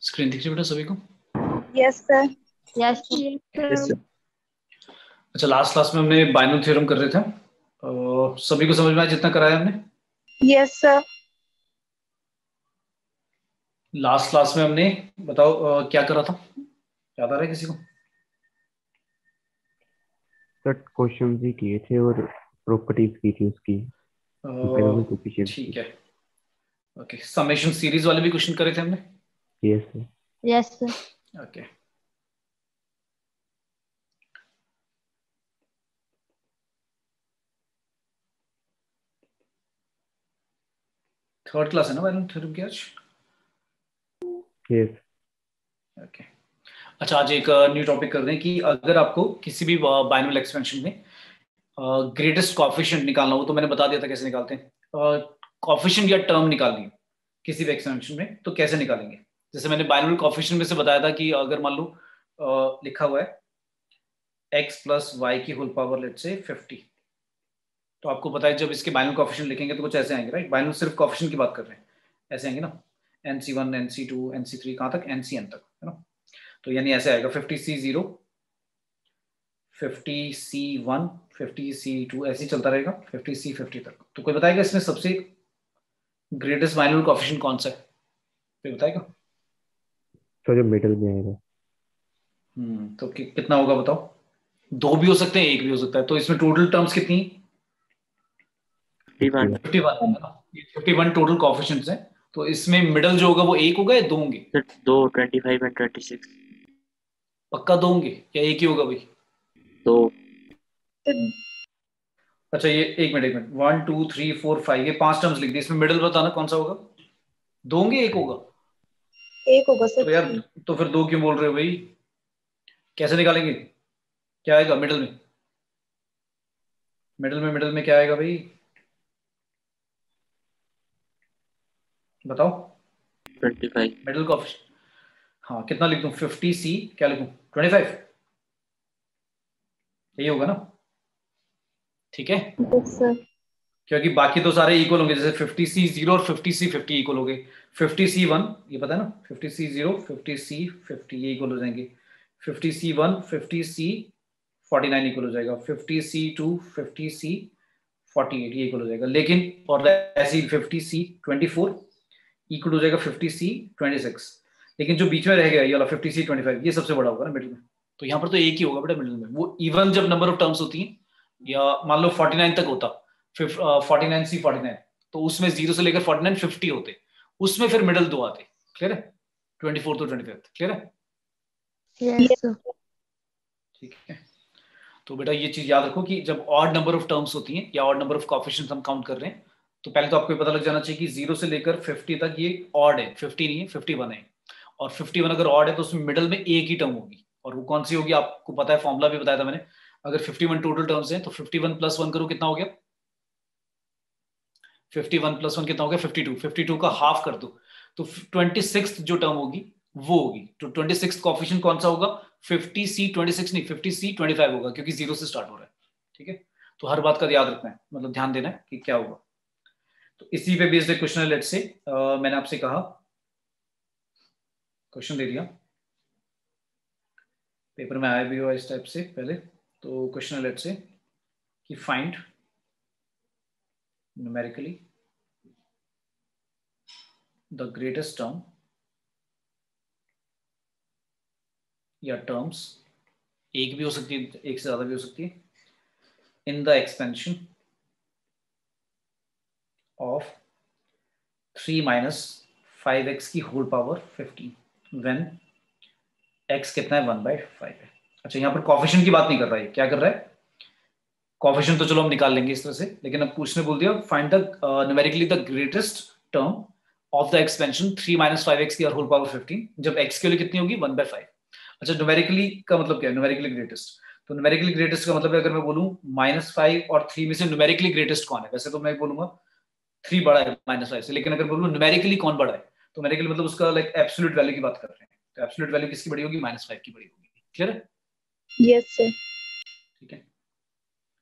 Screen दिख रही है बेटा सभी को? Yes sir. Yes sir. अच्छा, लास्ट क्लास में हमने बाइनोमियल थ्योरम कर रहे थे। सभी को समझ में आया जितना कराया हमने? Yes sir. लास्ट क्लास में हमने बताओ क्या करा था, याद आ रहा है किसी को? सर क्वेश्चन भी किए थे और प्रॉपर्टीज की थी उसकी, बाइनोमियल कोएफिशिएंट ठीक की। है, ओके। समेशन सीरीज वाले भी क्वेश्चन करे थे हमने। Yes sir. Yes sir. Okay, third class है ना बाइनोमियल थ्योरम की आज? यस। ओके, अच्छा आज एक न्यू टॉपिक कर रहे हैं कि अगर आपको किसी भी बाइनोमियल एक्सपेंशन में ग्रेटेस्ट कॉफिशिएंट निकालना हो, तो मैंने बता दिया था कैसे निकालते हैं। कॉफिशिएंट या टर्म निकालनी है किसी भी एक्सपेंशन में, तो कैसे निकालेंगे? जैसे मैंने बाइनोमियल कॉफिशिएंट में से बताया था कि अगर मान लो लिखा हुआ है x प्लस वाई की होल पावर लेट से 50, तो आपको पता है जब इसके बाइनोमियल कॉफिशिएंट लिखेंगे तो कुछ ऐसे आएंगे, राइट? बाइनोमियल सिर्फ कॉफिशिएंट की बात कर रहे हैं, ऐसे आएंगे ना, nc1 nc2 nc3 कहाँ तक, ncn तक, है ना? तो यानी ऐसे आएगा 50c0 50c1 50c2 ऐसे ही चलता रहेगा 50c50 तक। तो कोई बताएगा इसमें सबसे ग्रेटेस्ट बाइनोमियल कॉफिशिएंट कौन सा है? कोई बताएगा? तो जो मिडिल में आएगा। तो कितना होगा बताओ? दो भी हो सकते हैं, एक भी हो सकता है। तो इसमें टोटल टर्म्स कितनी? 51। 51 है ना? ये 51 टोटल कॉफिशिएंट्स हैं। तो इसमें मिडल जो होगा वो एक होगा या दो होंगे? Sir 2 25 and 26। पक्का दो होंगे या एक ही होगा भाई? तो अच्छा ये एक मिनट 1 2 3 4 5 ये 5 टर्म्स लिख दी, इसमें मिडल बताना कौन सा होगा? दो होंगे एक होगा? एक होगा सर। तो यार तो फिर दो क्यों बोल रहे हो भाई? कैसे निकालेंगे? क्या आएगा मिडल में? मिडल में क्या आएगा भाई, बताओ? 25। मिडल कॉफिशिएंट, हाँ कितना लिख दूं? 50c क्या लिखूं, 25? यही होगा ना? ठीक है, यस सर। क्योंकि बाकी तो सारे इक्वल होंगे, जैसे 50c0 और 50c50 इक्वल हो गए। 50c1 ये पता है ना, 50c0 50c50 ये इक्वल हो जाएंगे। 50c1 50c49 इक्वल हो जाएगा। 50c2 50c48 ये इक्वल हो जाएगा। लेकिन और ऐसे ही 50c24 इक्वल हो जाएगा 50c26। लेकिन जो बीच में रह गया ये वाला 50c25 ये सबसे बड़ा होगा ना मिडिल में। तो यहाँ पर तो एक ही होगा बेटा मिडिल में। वो इवन जब नंबर ऑफ टर्म्स होती हैं, या मान लो 49 तक होता, 49c49, तो उसमें 0 से लेकर 49 50 होते, उसमें फिर मिडिल दो आते। क्लियर है? 24 तो 25। क्लियर है? Yes sir. ठीक है, तो बेटा ये चीज याद रखो कि जब ऑड नंबर ऑफ टर्म्स होती हैं या ऑड नंबर ऑफ कॉफिशिएंट्स हम काउंट कर रहे हैं, तो पहले तो आपको ये पता लग जाना चाहिए कि 0 से लेकर 50 तक ये ऑड है, 50 नहीं है, 51 है। और 51 अगर ऑड है तो उसमें मिडिल में एक ही टर्म होगी, और वो कौन सी होगी आपको पता है, फॉर्मूला भी बताया था मैंने। अगर 51 टोटल टर्म्स हैं तो 51 प्लस 1 करो कितना हो गया? 51 प्लस 1 कितना हो गया? 52। 52 का हाफ कर दो तो 26 जो टर्म होगी वो होगी। तो 26 कॉफिशिएंट कौन सा होगा? 50c26 नहीं, 50c25 होगा, क्योंकि 0 से स्टार्ट हो रहा है। ठीक है, तो हर बात का याद रखना है, मतलब ध्यान देना है कि क्या होगा। तो इसी पे बेस्ड क्वेश्चन है। लेट्स से मैंने आपसे कहा, क्वेश्चन दे दिया, पेपर में आया भी हुआ इस टाइप से पहले। तो क्वेश्चन है लेट्स से कि find numerically the greatest term या टर्म्स, एक भी हो सकती है, एक से ज्यादा भी हो सकती है, in the expansion of 3 minus 5x की होल पावर 15 व्हेन x कितना है 1/5 है। अच्छा यहाँ पर कॉफिशिएंट की बात नहीं कर रहा है, क्या कर रहा है? कॉफिशिएंट तो चलो हम निकाल लेंगे इस तरह से, लेकिन अब पूछने बोल दिया find the numerically the greatest term of the expansion 3 minus 5x की होल पावर 15 जब x के लिए कितनी होगी 1/5। अच्छा न्यूमेरिकली का मतलब क्या है? न्यूमेरिकली ग्रेटेस्ट, तो न्यूमेरिकली ग्रेटेस्ट का मतलब है, अगर मैं बोलूं -5 और 3 में से न्यूमेरिकली ग्रेटेस्ट कौन है, वैसे तो मैं बोलूंगा 3 बड़ा है -5 से, लेकिन अगर बोलूं न्यूमेरिकली कौन बड़ा है, तो न्यूमेरिकली मतलब उसका लाइक एब्सोल्यूट वैल्यू की बात कर रहे हैं, तो एब्सोल्यूट वैल्यू किसकी बड़ी होगी? -5 की बड़ी होगी। क्लियर है? Yes sir. ठीक है,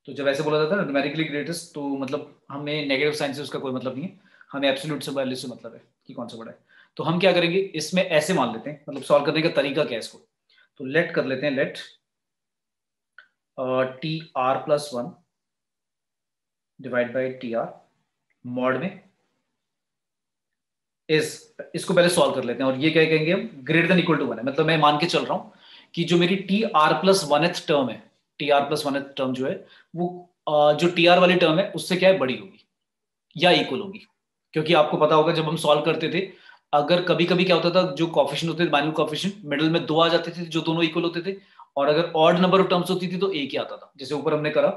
तो जब ऐसे बोला जाता है ना न्यूमेरिकली ग्रेटेस्ट, तो मतलब हमें नेगेटिव साइन से उसका कोई मतलब नहीं है, हमें एब्सोल्यूट से वैल्यू से मतलब है कि कौन सा बड़ा है। तो हम क्या करेंगे, इसमें ऐसे मान लेते हैं, मतलब सॉल्व करने का तरीका क्या है इसको, तो लेट कर लेते हैं, let T R plus one divide by T R mod में इसको पहले सॉल्व कर लेते हैं, और ये क्या कहेंगे हम, greater than equal to one है, मतलब मैं मान के चल रहा हूं कि जो मेरी T R plus one term है, T R plus one term जो है वो जो टी आर वाली टर्म है उससे क्या है, बड़ी होगी या इक्वल होगी। क्योंकि आपको पता होगा जब हम सॉल्व करते थे, अगर कभी कभी क्या होता था, जो कॉफिशिएंट होते थे बाइनरी कॉफिशिएंट, मिडिल में 2 आ जाते थे जो दोनों इक्वल होते थे, और अगर ऑड नंबर ऑफ टर्म्स होती थी तो एक ही आता था, जैसे ऊपर हमने करा,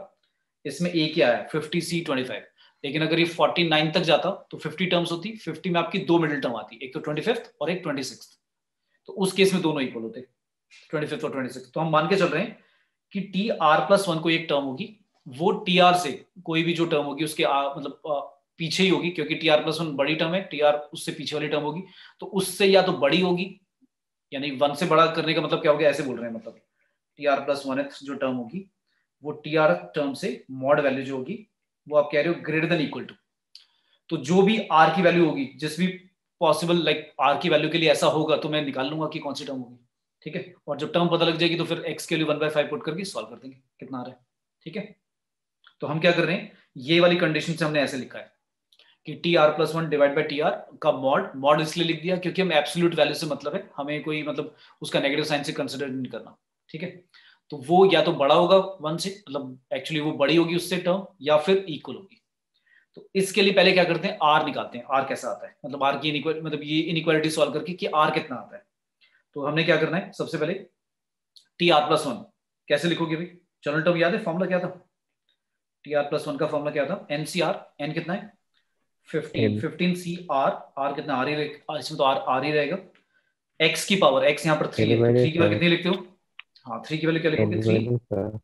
इसमें एक ही आया 50C25। लेकिन अगर ये 49 तक जाता तो 50 टर्म्स होती, 50 में आपकी 2 मिडिल टर्म आती, एक तो 25th और एक 26th, तो उस केस में दोनों इक्वल होते 25th और 26th। तो हम मान के चल रहे हैं कि टी आर प्लस वन कोई एक टर्म होगी, वो टी आर से कोई भी जो टर्म होगी उसके मतलब पीछे ही होगी, क्योंकि टी आर प्लस वन बड़ी टर्म है, टी आर उससे पीछे वाली टर्म होगी, तो उससे या तो बड़ी होगी, यानी वन से बड़ा करने का मतलब क्या हो गया, ऐसे बोल रहे हैं, मतलब टी आर प्लस वन जो टर्म होगी वो टी आर टर्म से मॉड वैल्यू जो होगी वो आप कह रहे हो ग्रेटर देन इक्वल टू, तो जो भी आर की वैल्यू होगी, जिस भी पॉसिबल लाइक आर की वैल्यू के लिए ऐसा होगा तो मैं निकाल लूंगा कि कौन सी टर्म होगी, ठीक है। और जब टर्म पता लग जाएगी तो फिर एक्स के लिए 1/5 पुट करके सॉल्व कर देंगे कितना आ रहा है, ठीक है। तो हम क्या कर रहे हैं, ये वाली कंडीशन से हमने ऐसे लिखा है कि T R plus one divide by T are का मॉड इसलिए लिख दिया क्योंकि हम एब्सोल्यूट वैल्यू से मतलब है, हमें कोई मतलब उसका नेगेटिव साइन से कंसिडर नहीं करना, ठीक है। तो वो या तो बड़ा होगा वन से, मतलब एक्चुअली वो बड़ी होगी उससे टर्म, या फिर इक्वल होगी। तो इसके लिए पहले क्या करते हैं, आर निकालते हैं, आर कैसा आता है, मतलब आर की मतलब ये इनइक्वालिटी सॉल्व करके कि आर कितना आता है। तो हमने क्या करना है, सबसे पहले टी आर प्लस वन कैसे लिखोगे भाई, जनरल टर्म याद है, फॉर्मूला क्या था, टी आर प्लस वन का फॉर्मूला क्या था, एन सी आर, एन कितना है 15, 15 सी आर, आर कितना आर ही रहेगा, इसमें तो आर आर ही रहेगा, एक्स की पावर, एक्स यहाँ पर 3 है, तो 3 की वैल्यू कितनी लिखते हो, हाँ 3 की वैल्यू क्या लिखोगे, 3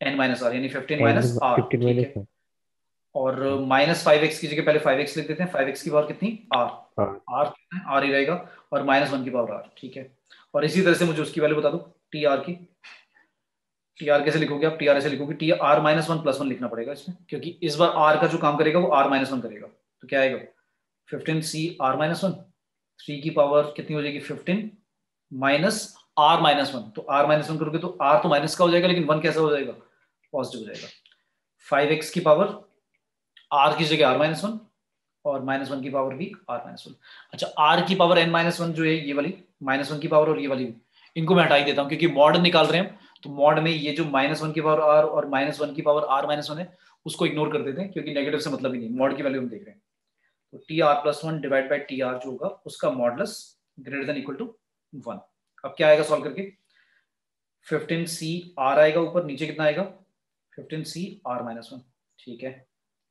एन माइनस आर, यानी 15 माइनस आर, ठीक है। और माइनस 5x की जगह पहले 5x लिख देते हैं, 5x की पावर कितनी, आर, आर कितना है, आर ही रहेगा, और -1 की पावर आर, ठीक है। और इसी तरह से मुझे उसकी वैल्यू बता दो टी आर की, टी आर कैसे लिखोगे आप, टी आर ऐसे लिखोगे, टी आर -1 + 1 लिखना पड़ेगा इसमें, क्योंकि इस बार आर का जो काम करेगा वो आर -1 करेगा, तो क्या आएगा 15C r -1, 3 की पावर कितनी हो जाएगी 15 माइनस r -1, तो r -1 करोगे तो r तो माइनस का हो जाएगा, लेकिन 1 कैसा हो जाएगा, पॉजिटिव हो जाएगा, 5x की पावर r की जगह r -1 और -1 की पावर भी r -1। अच्छा, r की पावर n-1 जो है ये वाली -1 की पावर और ये वाली, इनको मैं हटा ही देता हूँ क्योंकि मॉड निकाल रहे हैं, तो मॉड में ये जो -1 की पावर r और -1 की पावर r -1 है उसको इग्नोर कर देते हैं, क्योंकि नेगेटिव से मतलब ही नहीं, मॉड की वैल्यू हम देख रहे हैं। तो T R plus one divide by T R जो होगा उसका modulus greater than equal to 1। अब क्या आएगा सॉल्व करके, 15C r आएगा ऊपर, नीचे कितना आएगा 15C r -1, ठीक है।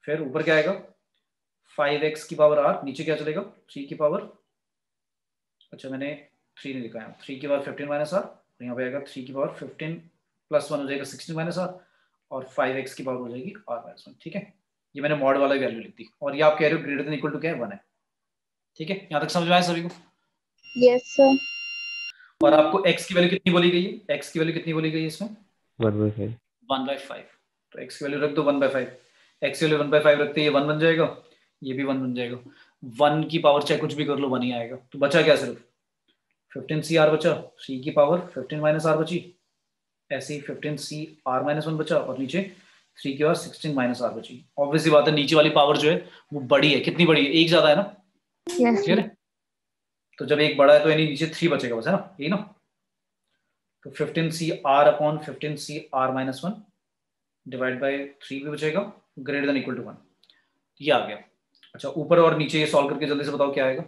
फिर ऊपर क्या आएगा 5x की पावर r, नीचे क्या चलेगा 3 की पावर, अच्छा मैंने 3 नहीं लिखा है, 3 की पावर 15 माइनस आर, यहाँ पे आएगा 3 की पावर 15 + 1 हो जाएगा 16 माइनस आर, और 5x की पावर हो जाएगी r -1, ठीक है। ये मैंने मॉड वाला वैल्यू लिख दी, और ये आप कह रहे हो ग्रेटर देन इक्वल टू क्या है 1 है, ठीक है। यहाँ तक समझ में आया सभी को? Yes sir. और आपको x की वैल्यू कितनी बोली गई है, x की वैल्यू कितनी बोली गई है इसमें 1/5, तो x की वैल्यू रख दो 1/5, x की वैल्यू 1/5 रखते ये 1 बन जाएगा, ये भी 1 बन जाएगा, 1 की पावर चाहे कुछ भी कर लो 1 ही आएगा। तो बचा क्या, सिर्फ 15C r बचा, c की पावर 15 माइनस r बची, ऐसे ही 15C r -1 बचा, और नीचे 3 की पावर 16 माइनस r बची। ऑब्वियसली बात है नीचे वाली पावर जो है वो बड़ी है, कितनी बड़ी है, एक ज्यादा है ना, क्लियर है। तो जब एक बड़ा है तो यानी नीचे 3 बचेगा बस, है ना, यही ना। तो 15C r upon 15C r -1 divide bye 3 भी बचेगा, ग्रेटर देन इक्वल टू 1, ये आ गया। अच्छा, ऊपर और नीचे ये सॉल्व करके जल्दी से बताओ क्या आएगा,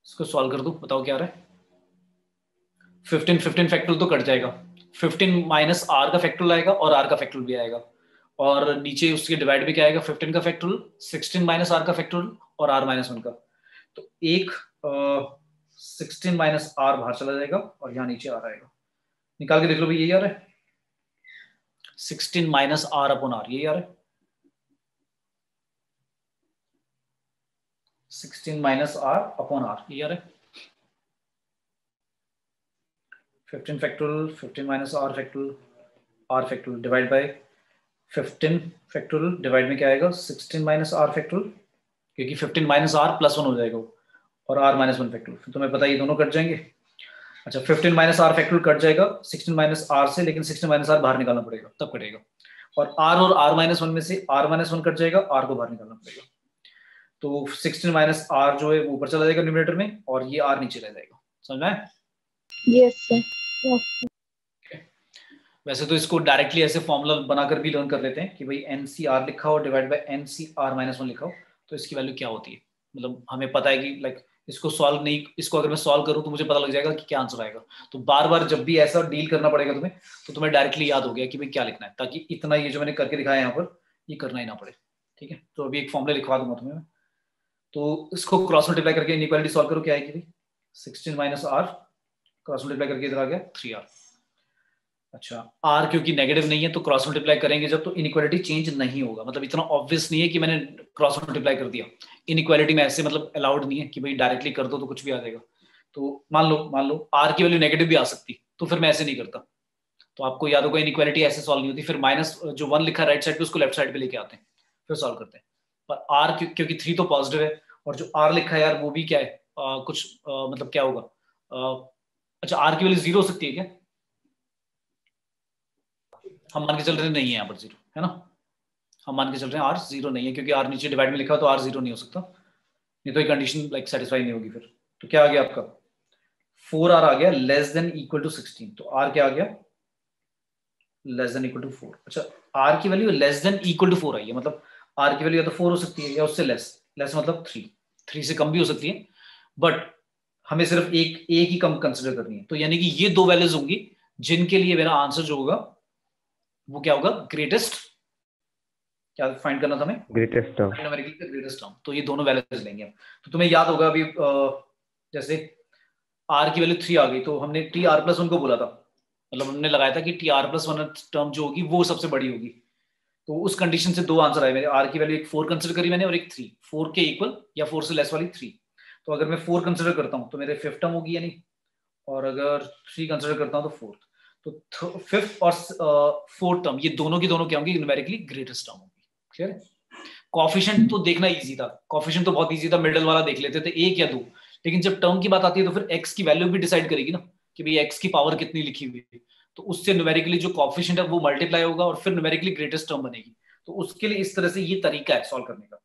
इसको सॉल्व कर दो, बताओ क्या आ रहा है। 15 फैक्टोरियल तो कट जाएगा, 15 माइनस r का फैक्टोरियल आएगा और r का फैक्टोरियल भी आएगा, और नीचे उसके डिवाइड भी क्या आएगा 15 का फैक्टोरियल, 16 माइनस r का फैक्टोरियल और r -1 का, तो एक 16 माइनस r बाहर चला जाएगा और यहाँ नीचे r आएगा, निकाल के देख लो भाई, यही आ रहा है 16 माइनस r अपॉन r, यही आ रहा है 16 माइनस r अपॉन r, ये आ रहा है 15 factorial 15 minus r factorial divide by 15 factorial, divide में क्या आएगा 16 माइनस r फैक्टोरियल, क्योंकि 15 माइनस आर प्लस 1 हो जाएगा वो, और आर माइनस 1 फैक्टोरियल, फिर तुम्हें पता है ये दोनों कट जाएंगे। अच्छा 15 माइनस आर फैक्टोरियल कट जाएगा 16 माइनस आर से, लेकिन 16 माइनस आर बाहर निकालना पड़ेगा तब कटेगा। और आर माइनस 1 में से आर माइनस 1 कट जाएगा, आर को बाहर निकालना पड़ेगा। तो 16 माइनस आर जो है वो ऊपर चला जाएगा न्यूमरेटर में, और ये आर नीचे रह जाएगा। समझ में आया? Yes, sir. वैसे तो इसको डायरेक्टली ऐसे फॉर्मूला बनाकर भी लर्न कर लेते हैं कि भाई NCR लिखा हो डिवाइड बाय NCR माइनस 1 लिखा हो, तो इसकी वैल्यू क्या होती है। मतलब हमें पता है कि लाइक इसको सॉल्व नहीं, इसको अगर मैं सॉल्व करूं तो मुझे पता लग जाएगा कि क्या आंसर आएगा। तो बार बार जब भी ऐसा डील करना पड़ेगा तुम्हें, तो तुम्हें डायरेक्टली याद हो गया कि भाई क्या लिखना है, ताकि इतना ये जो मैंने करके दिखाया यहाँ पर ये करना ही ना पड़े। ठीक है, तो अभी एक फॉर्मूला लिखवा दूंगा तुम्हें। तो इसको क्रॉस मल्टीप्लाई करके इनइक्वालिटी सॉल्व करो, क्या आएगी भाई 16 माइनस आर क्रॉस मल्टीप्लाई करके इधर आ गया 3r। अच्छा r क्योंकि नेगेटिव नहीं है तो क्रॉस मल्टीप्लाई करेंगे जब, तो इनइक्वालिटी चेंज नहीं होगा। मतलब इतना ऑब्वियस नहीं है कि मैंने क्रॉस मल्टीप्लाई कर दिया, इनइक्वालिटी में ऐसे मतलब अलाउड नहीं है कि भाई डायरेक्टली कर दो तो कुछ भी आ जाएगा। तो मान लो r की वैल्यू नेगेटिव भी आ सकती, तो फिर मैं ऐसे नहीं करता। तो आपको याद होगा इनइक्वालिटी ऐसे सॉल्व नहीं होती, फिर माइनस जो 1 लिखा राइट साइड पे उसको लेफ्ट साइड पे लेके आते हैं, फिर सॉल्व करते हैं। पर r क्योंकि 3 तो पॉजिटिव है, और जो r लिखा है यार वो भी क्या है कुछ मतलब क्या होगा अच्छा r की वैल्यू 0 हो सकती है क्या? हम मान के चल रहे हैं नहीं है यहाँ पर 0, है ना। हम मान के चल रहे हैं r 0 नहीं है, क्योंकि r नीचे डिवाइड में लिखा हो तो r 0 नहीं हो सकता, नहीं तो ये कंडीशन लाइक सेटिस्फाई नहीं होगी फिर। तो क्या आ गया आपका 4r आ गया लेस देन इक्वल टू 16। तो r क्या आ गया लेस देन इक्वल टू 4। अच्छा r की value less than equal to 4 आई है, मतलब r की वैल्यू या तो 4 हो सकती है या उससे लेस, लेस मतलब 3 से कम भी हो सकती है, बट हमें सिर्फ एक ही कम कंसिडर करनी है। तो यानी कि ये दो वैल्यूज होंगी जिनके लिए मेरा आंसर जो होगा वो क्या होगा ग्रेटेस्ट, क्या फाइंड करना था हमें ग्रेटेस्ट टर्म। Greatest term. तो ये दोनों वैल्यूज लेंगे हम। तो तुम्हें याद होगा अभी जैसे r की वैल्यू 3 आ गई तो हमने TR+1 को बोला था, मतलब हमने लगाया था कि TR+1 टर्म जो होगी वो सबसे बड़ी होगी। तो उस कंडीशन से दो आंसर आए मेरे, r की वैल्यू एक 4 कंसिडर करी मैंने और एक 3, 4 के इक्वल या 4 से लेस वाली 3। तो अगर मैं 4 कंसिडर करता हूँ तो मेरे फिफ्थ टर्म होगी यानी, और अगर 3 कंसिडर करता हूँ तो फोर्थ। तो फिफ्थ और फोर्थ टर्म ये दोनों की दोनों क्या होंगी न्यूमेरिकली ग्रेटेस्ट टर्म होगी। क्लियर है? कॉफिशिएंट तो देखना इजी था, कॉफिशिएंट तो बहुत इजी था, मिडल वाला देख लेते थे 1 या 2, लेकिन जब टर्म की बात आती है तो फिर x की वैल्यू भी डिसाइड करेगी ना कि भाई x की पावर कितनी लिखी हुई है, तो उससे न्यूमेरिकली जो कॉफिशिएंट है वो मल्टीप्लाई होगा और फिर न्यूमेरिकली ग्रेटेस्ट टर्म बनेगी। तो उसके लिए इस तरह से ये तरीका है सॉल्व करने का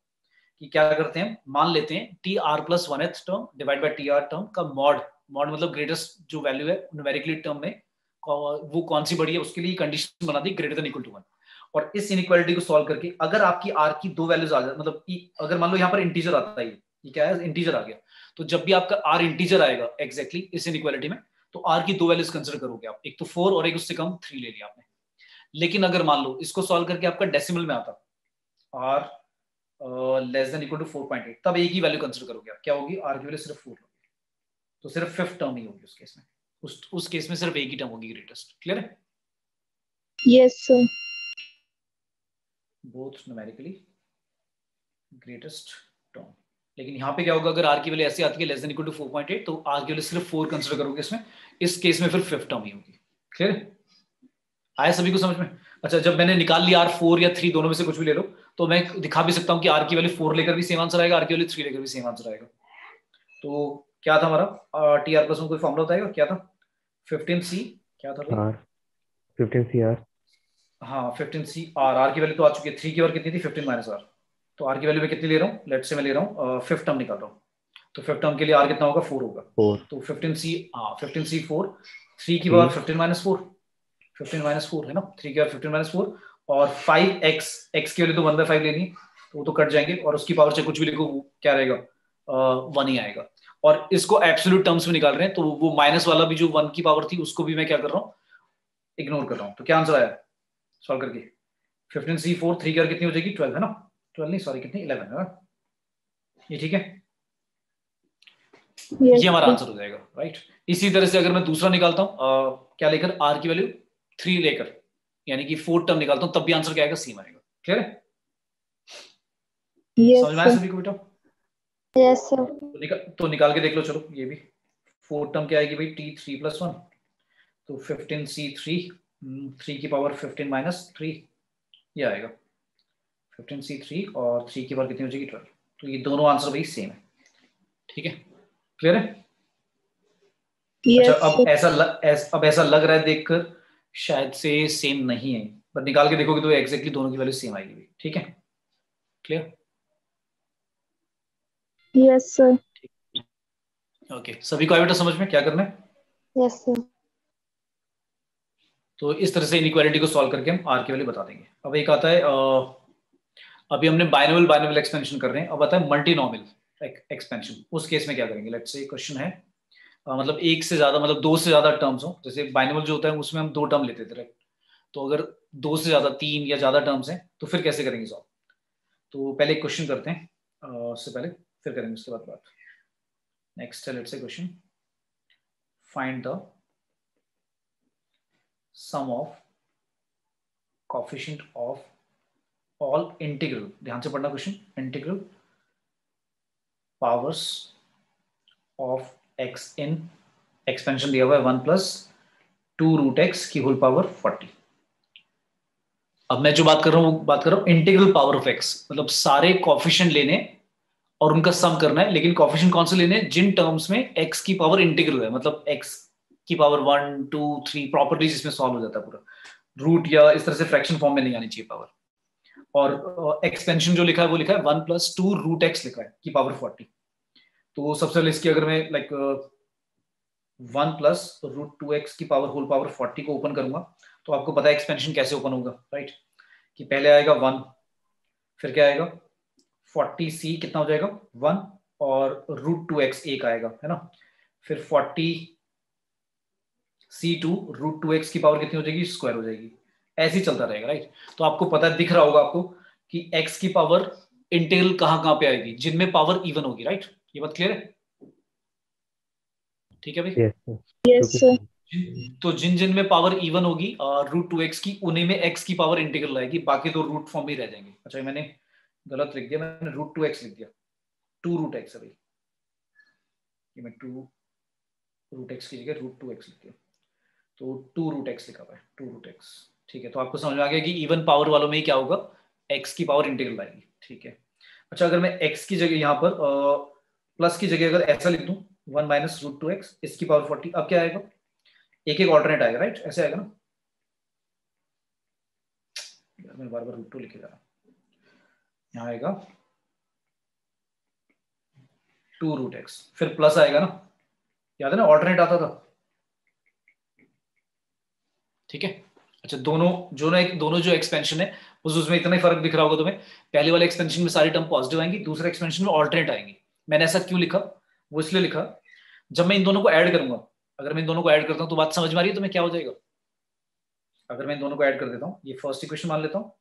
कि क्या करते हैं, मान लेते हैं TR+1th term divide by TR term का मॉड, मॉड मतलब ग्रेटेस्ट जो वैल्यू है न्यूमेरिकली टर्म में वो कौन सी बड़ी है, उसके लिए कंडीशन बना the greater than equal to 1। और इस इनइक्वालिटी को सॉल्व करके अगर आपकी r की दो वैल्यूज आ जाए, मतलब अगर मान लो यहाँ पर इंटीजर आता है, ये क्या है इंटीजर आ गया, तो जब भी आपका r इंटीजर आएगा एग्जैक्टली इस इनइक्वालिटी में, तो r की दो वैल्यूज कंसिडर करोगे आप, एक तो 4 और एक उससे कम 3 ले लिया आपने। लेकिन अगर मान लो इसको सॉल्व करके आपका डेसिमल में आता r less than equal to 4.8, तब एक ही वैल्यू कंसिडर करोगे आप, क्या होगी r की वैल्यू सिर्फ 4 होगी, तो सिर्फ फिफ्थ टर्म ही होगी उस केस में, उस केस में सिर्फ एक ही टर्म होगी ग्रेटेस्ट। क्लियर है? Yes, sir. Both numerically greatest term. लेकिन यहाँ पे क्या होगा अगर r की वैल्यू ऐसी आती है लेस देन इक्वल टू 4.8, तो r की वैल्यू सिर्फ 4 कंसिडर करोगे इसमें, इस केस में फिर फिफ्थ टर्म ही होगी। क्लियर है? आया सभी को समझ में? अच्छा जब मैंने निकाल लिया r 4 या 3 दोनों में से कुछ भी ले लो, तो मैं दिखा भी सकता हूँ कि r की वैल्यू 4 लेकर भी सेम आंसर आएगा, r की वैल्यू 3 लेकर भी सेम आंसर आएगा। तो क्या था हमारा TR+1 कोई फॉर्मूला बताएगा क्या था? 15C क्या था भाई? 15CR। हाँ 15C r की वैल्यू तो आ चुकी है, 3 की और कितनी थी 15 माइनस r, तो r की वैल्यू मैं कितनी ले रहा हूँ, लेट से मैं ले रहा हूँ फिफ्थ टर्म निकाल रहा हूँ, तो फिफ्थ टर्म के लिए r कितना होगा 4 होगा। 4। तो 15C 4, 3 की पावर 15 माइनस 4, 15 माइनस 4 है ना, 3 की पावर 15 माइनस 4, और 5x, x की वैल्यू तो 1/5 लेनी है तो वो तो कट जाएंगे, और उसकी पावर से कुछ भी लिखो क्या रहेगा 1 ही आएगा। और इसको एब्सोल्यूट टर्म्स में निकाल रहे हैं, तो वो माइनस वाला भी जो 1 की पावर थी उसको भी मैं क्या कर रहा हूँ इग्नोर कर रहा हूँ। तो क्या आंसर आया सॉल्व करके 15C4 3 की और कितनी हो जाएगी 12 है ना, 12 नहीं सॉरी कितनी 11 है ना, ये ठीक है। Yes, ये हमारा sir. आंसर हो जाएगा राइट। इसी तरह से अगर मैं दूसरा निकालता हूँ क्या लेकर r की वैल्यू 3 लेकर, यानी कि 4 टर्म निकालता हूँ, तब भी आंसर क्या आएगा सेम आएगा। क्लियर है? Yes, समझ में आया sir. सभी को बेटा? Yes, sir. तो निकाल के देख लो चलो, ये भी 4 टर्म क्या आएगी भाई T3+1, तो 15C3 3 की पावर 15 माइनस 3 ये आएगा 15C3, और 3 की पावर कितनी हो जाएगी 12, तो ये दोनों आंसर भाई सेम है, ठीक है, क्लियर है? Yes, अच्छा, sir. अब ऐसा लग रहा है देखकर शायद से सेम नहीं है, पर निकाल के देखोगे तो एग्जैक्टली दोनों की वैल्यू सेम आएगी, ठीक है, क्लियर? Yes, sir. ओके, सभी को आया बेटा समझ में क्या करना है? Yes, sir. तो इस तरह से इनइक्वालिटी को सॉल्व करके हम आर की वैल्यू बता देंगे। अब एक आता है अभी हमने बाइनोमियल एक्सपेंशन कर रहे हैं, अब आता है मल्टीनोमियल एक्सपेंशन। उस केस में क्या करेंगे? लेट्स से क्वेश्चन है मतलब एक से ज्यादा, मतलब दो से ज्यादा टर्म्स हो, जैसे बाइनोमियल जो होता है उसमें हम दो टर्म लेते थे, राइट? तो अगर दो से ज्यादा, तीन या ज्यादा टर्म्स हैं तो फिर कैसे करेंगे सॉल्व? तो पहले एक क्वेश्चन करते हैं उससे पहले, फिर करेंगे उसके बाद बात। नेक्स्ट है let's say question, find the sum of coefficient of all integral, ध्यान से पढ़ना question, integral powers of x in expansion दिया हुआ है 1 प्लस 2 रूट एक्स की होल पावर 40। अब मैं जो बात कर रहा हूं वो बात कर रहा हूं इंटीग्रल पावर ऑफ एक्स, मतलब सारे कोएफिशिएंट लेने और उनका सम करना है, लेकिन कोएफिशिएंट कौन से लेने? जिन टर्म्स में एक्स की पावर इंटीग्रल है, मतलब एक्स की पावर 1 2 3 प्रॉपर्टीज इसमें सॉल्व हो जाता है पूरा, रूट या इस तरह से फ्रैक्शन फॉर्म में नहीं आनी चाहिए पावर। और एक्सपेंशन जो लिखा है वो लिखा है 1 प्लस 2 रूट एक्स लिखा है की पावर 40। तो सबसे पहले इसकी अगर मैं लाइक 1 प्लस रूट 2 एक्स की पावर होल पावर 40 को ओपन करूंगा तो आपको पता है एक्सपेंशन कैसे ओपन होगा, राइट? कि पहले आएगा 1, फिर क्या आएगा 40c कितना हो जाएगा 1 और रूट 2 एक्स एक आएगा, है ना? फिर 40c2 रूट 2 एक्स की पावर कितनी हो जाएगी? स्क्वायर हो जाएगी। ऐसे ही चलता रहेगा, राइट? तो आपको पता दिख रहा होगा आपको कि एक्स की पावर इंटीग्रल कहां कहां पे आएगी? जिनमें पावर इवन होगी, राइट? ये बात क्लियर है? ठीक है भाई? Yes sir. Yes, sir. तो जिन जिन में पावर इवन होगी रूट 2 एक्स की, उन्हीं में एक्स की पावर इंटीग्रल आएगी, बाकी तो रूट फॉर्म ही रह जाएंगे। अच्छा मैंने गलत लिख दिया, मैंने रूट 2 एक्स लिख दिया, 2 रूट एक्स है भाई, ये मैं 2 रूट एक्स की जगह रूट 2 एक्स लिख दिया, तो 2 रूट एक्स लिखा हुआ है, 2 रूट एक्स, ठीक है? तो आपको समझ में आ गया कि इवन पावर वालों में ही क्या होगा? एक्स की पावर इंटीग्रल आएगी, ठीक है? अच्छा अगर मैं एक्स की जगह यहाँ पर प्लस की जगह अगर ऐसा लिख दूं 1 माइनस रूट 2 एक्स इसकी पावर 40, अब क्या आएगा? एक एक ऑल्टरनेट आएगा, राइट? ऐसे आएगा ना, यार मैं बार बार रूट 2 लिखे जा रहा हूं, यहाँ आएगा 2 रूट एक्स, फिर प्लस आएगा ना, याद है ना ऑल्टरनेट आता था, ठीक है? अच्छा दोनों जो एक्सपेंशन है उसमें इतना ही फर्क दिख रहा होगा तुम्हें, पहले वाले एक्सपेंशन में सारी टर्म पॉजिटिव आएंगी, दूसरे एक्सपेंशन में ऑल्टरनेट आएंगी। मैंने ऐसा क्यों लिखा? वो इसलिए लिखा, जब मैं इन दोनों को ऐड करूंगा, अगर मैं इन दोनों को ऐड करता हूं तो बात समझ में आ रही है तुम्हें क्या हो जाएगा? अगर मैं इन दोनों को ऐड कर देता हूँ, ये फर्स्ट इक्वेशन मान लेता हूँ,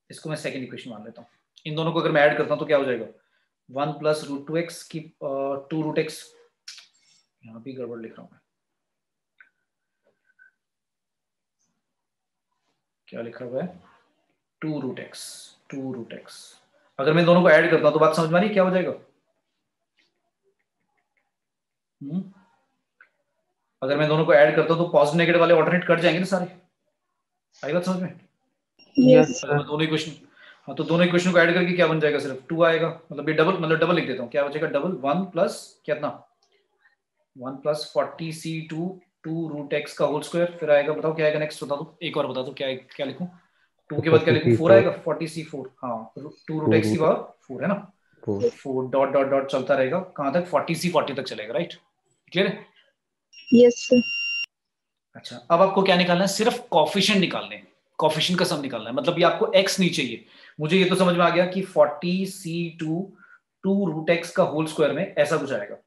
इसको मैं सेकंड इक्वेशन मान लेता हूँ, इन दोनों को अगर मैं ऐड करता हूँ तो क्या हो जाएगा? 1 प्लस रूट 2 एक्स की 2 रूट एक्स, यहाँ भी गड़बड़ लिख रहा हूँ मैं, क्या लिखा हुआ है? 2 रूट एक्स, 2 रूट एक्स। अगर मैं दोनों को ऐड करता हूं तो बात समझ में आ रही है क्या हो जाएगा? अगर मैं दोनों को ऐड करता हूं तो पॉजिटिव नेगेटिव वाले ऑल्टरनेट कट जाएंगे ना सारे, आई बात समझ में? Yes. अगर मैं दोनों इक्वेशन, हाँ तो दोनों इक्वेशन को ऐड करके क्या बन जाएगा? सिर्फ 2 आएगा, मतलब ये डबल लिख देता हूँ, क्या बचेगा? डबल 1 प्लस कितना? 1 प्लस 40c2 2 रूट एक्स का होल स्क्वायर, फिर आएगा, बताओ क्या आएगा नेक्स्ट? बता दो, एक और बता दो क्या क्या लिखूं? 2 के बाद क्या लिखूं? 4 आएगा, 40c4, हाँ 2 रूट एक्स की पावर 4 है ना, 4 डॉट डॉट डॉट चलता रहेगा, कहां तक? 40c40 तक चलेगा, राइट? क्लियर है? Yes, sir. अच्छा अब आपको क्या निकालना है? सिर्फ कोएफिशिएंट निकालने हैं, कोएफिशिएंट का सम निकालना है, मतलब ये आपको x नहीं चाहिए। मुझे ये तो समझ में आ गया कि 40c2 2 रूट एक्स का होल स्क्वायर में ऐसा कुछ आएगा,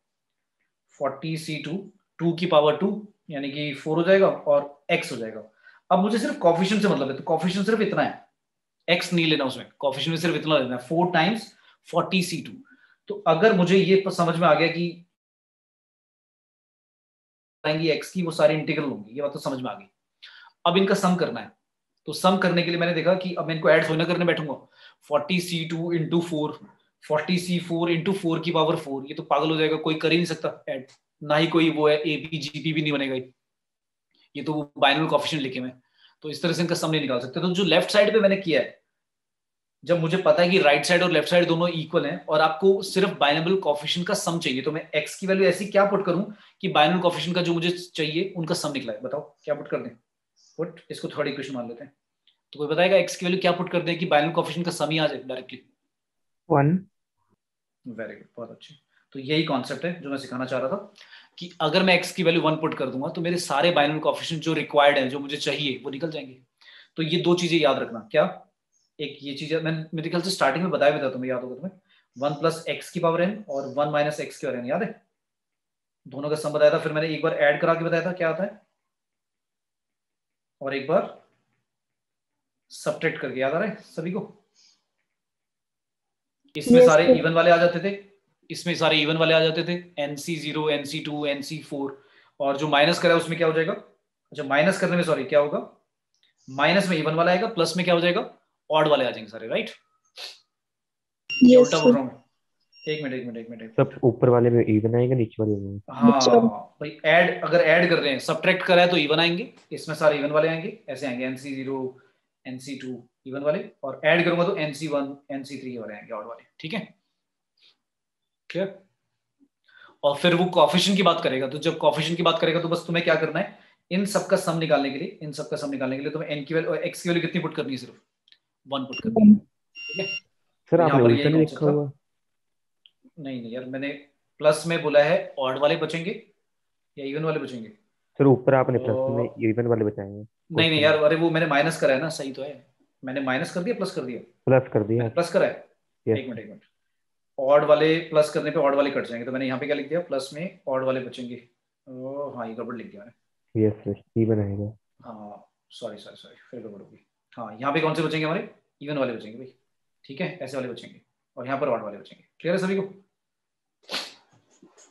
40c2 2 की पावर 2 यानी कि 4 हो जाएगा और x हो जाएगा। अब मुझे सिर्फ कोएफिशिएंट से मतलब है, तो कोएफिशिएंट सिर्फ इतना है, x नहीं लेना उसमें, कोएफिशिएंट में सिर्फ इतना लेना है, 4 टाइम्स 40c2। तो अगर मुझे ये समझ में आ गया कि x की वो सारी इंटीग्रल होंगी, ये बात तो समझ में आ गई। अब इनका सम करना है, तो सम करने के लिए मैंने देखा कि अब मैं इनको ऐड थोड़ी ना करने बैठूंगा, 40c2 इंटू 4 40c4 इंटू 4 की पावर 4, ये तो पागल हो जाएगा, कोई कर ही नहीं सकता ऐड, ना ही कोई वो है APGP भी नहीं बनेगा, ये तो बाइनोमियल कोएफिशिएंट लिखे हुए, तो इस तरह से इनका सम नहीं निकाल सकते। तो जो लेफ्ट साइड पे मैंने किया है जब मुझे पता है कि राइट साइड और लेफ्ट साइड दोनों इक्वल हैं और आपको सिर्फ बाइनोमियल कोएफिशिएंट का सम चाहिए, तो मैं x की वैल्यू ऐसी क्या पुट करूं कि बाइनोमियल कोएफिशिएंट का जो मुझे चाहिए उनका सम निकला है। बताओ क्या पुट कर दें? पुट इसको थर्ड इक्वेशन मान लेते हैं। तो कोई बताएगा x की वैल्यू क्या पुट कर दें कि बाइनोमियल कोएफिशिएंट का सम ही आ जाए डायरेक्टली? 1। वेरी गुड, बहुत अच्छे। तो यही कॉन्सेप्ट है जो मैं सिखाना चाह रहा था कि अगर मैं x की वैल्यू 1 पुट कर दूंगा तो मेरे सारे बाइनोमियल कोएफिशिएंट जो रिक्वायर्ड है, जो मुझे चाहिए, वो निकल जाएंगे। तो ये दो चीजें याद रखना। क्या? एक ये चीज मैं मेरे ख्याल से स्टार्टिंग में बताया भी था, तुम्हें याद होगा तुम्हें, 1 प्लस एक्स की पावर n और 1 माइनस एक्स की पावर n, याद है? दोनों का सम बताया था, फिर मैंने एक बार ऐड करा के बताया था क्या आता है, और एक बार सब्ट्रैक्ट करके। याद आ रहा है सभी को? इसमें Yes, सारे sir. इवन वाले आ जाते थे, इसमें सारे इवन वाले आ जाते थे, NC0 NC2 NC4, और जो माइनस करा है उसमें क्या हो जाएगा? अच्छा, माइनस करने में सॉरी क्या होगा, माइनस में इवन वाला आएगा, प्लस में क्या हो जाएगा, ऑड वाले आ जाएंगे सारे, राइट? Yes, उल्टा बोल sir. रहा हूँ? एक मिनट। सब ऊपर वाले में इवन आएगा, नीचे वाले में। अच्छा। हाँ भाई, अगर ऐड कर रहे हैं, सब्ट्रैक्ट करा है तो इवन आएंगे, इसमें सारे इवन वाले आएंगे, ऐसे आएंगे NC0 NC2 इवन वाले, और ऐड करूंगा तो NC1 NC3 वाले आएंगे ऑड वाले। ठीक है, क्लियर? और फिर वो कोएफिशिएंट की बात करेगा, तो जब कोएफिशिएंट की बात करेगा तो बस तुम्हें क्या करना है, इन सब का सम निकालने के लिए, तुम्हें n की वैल्यू और x की वैल्यू कितनी पुट करनी है? सिर्फ 1 पुट करनी है। ठीक है, सर तो यहाँ आपने पर उल्टा यही नहीं कॉन्सेप्ट लिखा था। हुआ? नहीं यार, मैंने प्लस में बोला है ऑड वाले बचेंगे या इवन वाले बचेंगे। सर ऊपर आपने प्लस में तो इवन वाले बचाए हैं। नहीं यार, अरे वो मैंने माइनस करा है ना, सही तो है। मैंने माइनस कर दिया प्लस कर दिया? प्लस कर दिया। मैंने प्लस करा है। यस। एक मिनट, ऑड वाले प्लस करने पे ऑड वाले कट जाएंगे, तो मैंने यहाँ पे क्या लिख दिया, प्लस में ऑड वाले बचेंगे। हाँ, ये गड़बड़ लिख दिया मैंने। यस सर, इवन आएगा। हाँ सॉरी, फिर गड़बड़ होगी। हाँ, यहाँ पे कौन से बचेंगे हमारे? इवन वाले बचेंगे भाई। ठीक है, ऐसे वाले बचेंगे, और यहाँ पर ऑड वाले बचेंगे। क्लियर है सभी को?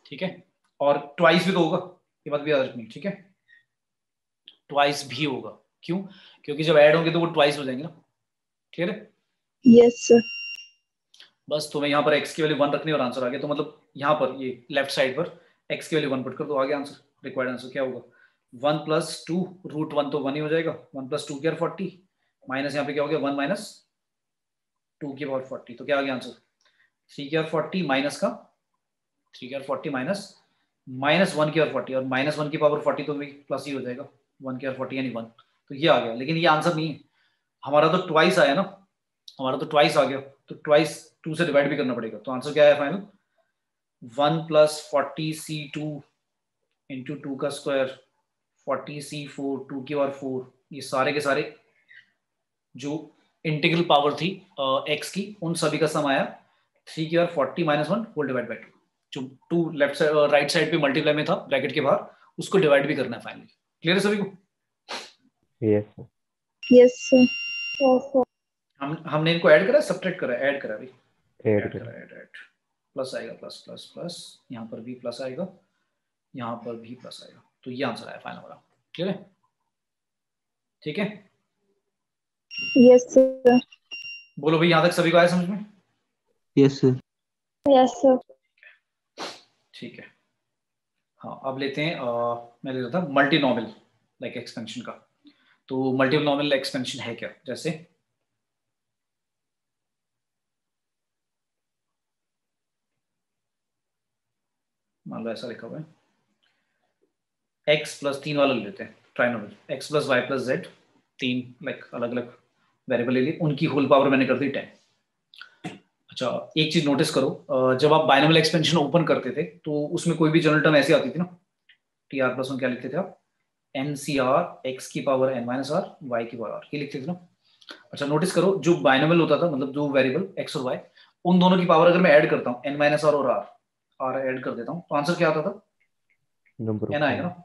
ठीक है, और ट्वाइस भी तो होगा, ये बात भी याद रखनी। ठीक है, ट्वाइस भी होगा। क्यों? क्योंकि जब ऐड होंगे तो वो ट्वाइस हो जाएंगे ना। क्लियर है? Yes, sir. बस तुम्हें यहाँ पर x की वैल्यू 1 रखनी और आंसर आ गया। तो मतलब यहाँ पर ये लेफ्ट साइड पर x की वैल्यू 1 पुट कर दो, आ गया आंसर। रिक्वायर्ड आंसर क्या होगा? 1 प्लस 2 रूट 1 तो 1 ही हो जाएगा। 1 प्लस 2 की पावर 40 माइनस यहाँ पे क्या हो गया, 1 माइनस 2 की पावर 40, तो क्या आ गया आंसर? 3 की पावर 40 माइनस का 3 की पावर 40 माइनस 1 की पावर 40, और माइनस 1 की पावर 40 तो प्लस ही हो जाएगा, 1 की पावर 40 यानी 1। तो ये आ गया, लेकिन ये आंसर नहीं है हमारा, तो ट्वाइस आया ना, हमारा तो ट्वाइस आ गया, तो ट्वाइस 2 से डिवाइड भी करना पड़ेगा। तो आंसर क्या है फाइनल? 1 प्लस 40c2 इंटू 2 का स्क्वायर 40c4 2 की पावर 4, ये सारे के सारे जो इंटीग्रल पावर थी x की, उन सभी का सम आया 3 की power 40 minus 1 whole divide by 2। जो 2 लेफ्ट साइड राइट साइड पे मल्टीप्लाई में था ब्रैकेट के बाहर, उसको डिवाइड भी करना है फाइनली। क्लियर है सभी को? Yes sir. Yes, sir. Yes, sir. हमने इनको ऐड करा, सब्ट्रैक्ट करा? ऐड करा भाई, ऐड करा, ऐड प्लस आएगा, प्लस प्लस प्लस, यहाँ पर भी प्लस आएगा, यहाँ पर भी प्लस आएगा, तो ये आंसर आया फाइनल वाला। क्लियर है? ठीक है, Yes, sir. बोलो भाई, यहाँ तक सभी को आया समझ में? Yes sir. Yes, sir. ठीक है, हाँ अब लेते हैं मैं ले रहा था मल्टीनॉमियल लाइक एक्सपेंशन का। तो मल्टीनॉमियल एक्सपेंशन है क्या? जैसे मान लो ऐसा लिखा हुआ है, x प्लस 3 वाला ले लेते हैं trinomial, x plus Y plus z, 3 like अलग अलग वेरिएबल ले लिए, उनकी होल पावर मैंने कर दी 10। अच्छा, एक चीज नोटिस करो, जब आप बाइनोमियल एक्सपेंशन ओपन करते थे तो उसमें कोई भी जनरल टर्म ऐसी आती थी ना, टी आर प्लस 1 क्या लिखते थे आप? NCR x की power n minus r y की पावर r, ये लिखते थे ना। अच्छा, नोटिस करो, जो बाइनोमियल होता था, मतलब जो वेरिएबल x और y, उन दोनों की पावर अगर मैं ऐड करता हूँ n माइनस r और r ऐड कर देता हूँ, तो आंसर क्या आता था? नंबर n आएगा ना।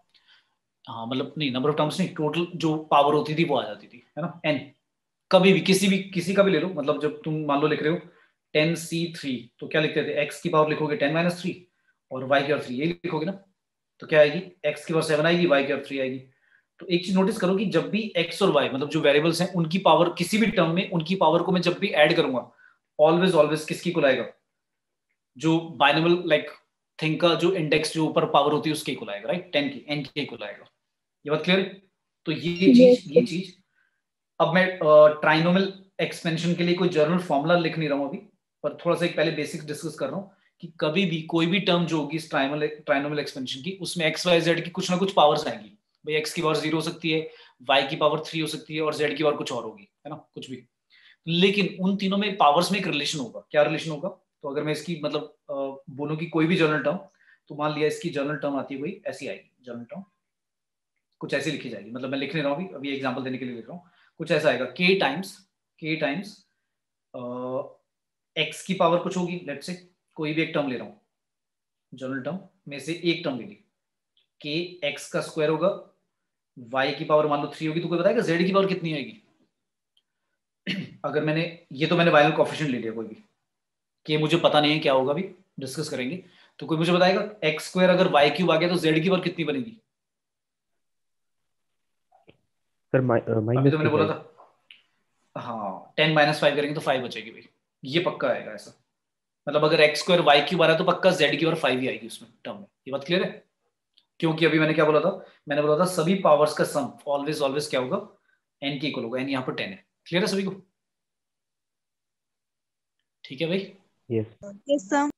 हाँ मतलब नहीं, नंबर ऑफ टर्म्स नहीं, टोटल जो पावर होती थी वो आ जाती थी, है ना, n। कभी भी किसी का भी ले लो, मतलब जब तुम मान लो लिख रहे हो 10c3, तो क्या लिखते थे? x की पावर लिखोगे 10 माइनस 3 और y की पावर 3, यही लिखोगे ना। तो क्या आएगी? x की पावर 7 आएगी, y की पावर 3 आएगी। तो एक चीज नोटिस करो कि जब भी x और y मतलब जो वेरिएबल्स हैं उनकी पावर, किसी भी टर्म में उनकी पावर को मैं जब भी ऐड करूंगा, ऑलवेज किसकी को लाएगा? जो बाइनोमियल लाइक थिंग का जो इंडेक्स जो ऊपर पावर होती है उसके को लाएगा, राइट? 10 की, n की को लाएगा। ये बात क्लियर है? तो ये चीज अब मैं ट्राइनोमियल एक्सपेंशन के लिए कोई जर्नल फॉर्मूला लिख नहीं रहा हूँ अभी, पर थोड़ा सा एक पहले बेसिक्स डिस्कस कर रहा हूँ कि कभी भी कोई भी टर्म जो होगी इस ट्राइनोमियल एक्सपेंशन की, उसमें एक्स वाई जेड की कुछ ना कुछ पावर्स आएंगी भाई। एक्स की पावर 0 हो सकती है, वाई की पावर 3 हो सकती है और जेड की पावर कुछ और होगी, है ना, कुछ भी। लेकिन उन तीनों में पावर्स में एक रिलेशन होगा। क्या रिलेशन होगा? तो अगर मैं इसकी मतलब बोलूं कि कोई भी जर्नल टर्म, तो मान लिया इसकी जर्नल टर्म आती है कोई ऐसी आएगी, जर्नल टर्म कुछ ऐसी लिखी जाएगी, मतलब मैं लिख नहीं रहा हूँ अभी एग्जांपल देने के लिए लिख रहा हूँ। कुछ ऐसा आएगा k टाइम्स x की पावर कुछ होगी, लेट्स से कोई भी एक टर्म ले रहा हूँ, जर्नल टर्म में से एक टर्म ले ली, k x का स्क्वायर होगा, y की पावर मान लो 3 होगी, तो कोई बताएगा z की पावर कितनी आएगी? अगर मैंने ये तो मैंने बाइनल कोएफिशिएंट ले लिया, कोई भी k मुझे पता नहीं है क्या होगा, अभी डिस्कस करेंगे। तो कोई मुझे बताएगा x स्क्वायर अगर y क्यूब आ गया तो z की पावर कितनी बनेगी? सर अभी तो मैंने बोला -5। था हाँ 10 - 5 करेंगे तो 5 बचेगी भाई, ये पक्का आएगा ऐसा। मतलब अगर एक्स स्क्वायर वाई क्यूब आ रहा है तो पक्का जेड की पावर 5 ही आएगी उसमें टर्म में। ये बात क्लियर है? क्योंकि अभी मैंने क्या बोला था, मैंने बोला था सभी पावर्स का सम ऑलवेज ऑलवेज क्या होगा, एन के इक्वल होगा। एन यहाँ पर 10 है। क्लियर है सभी को? ठीक है भाई? Yes sir.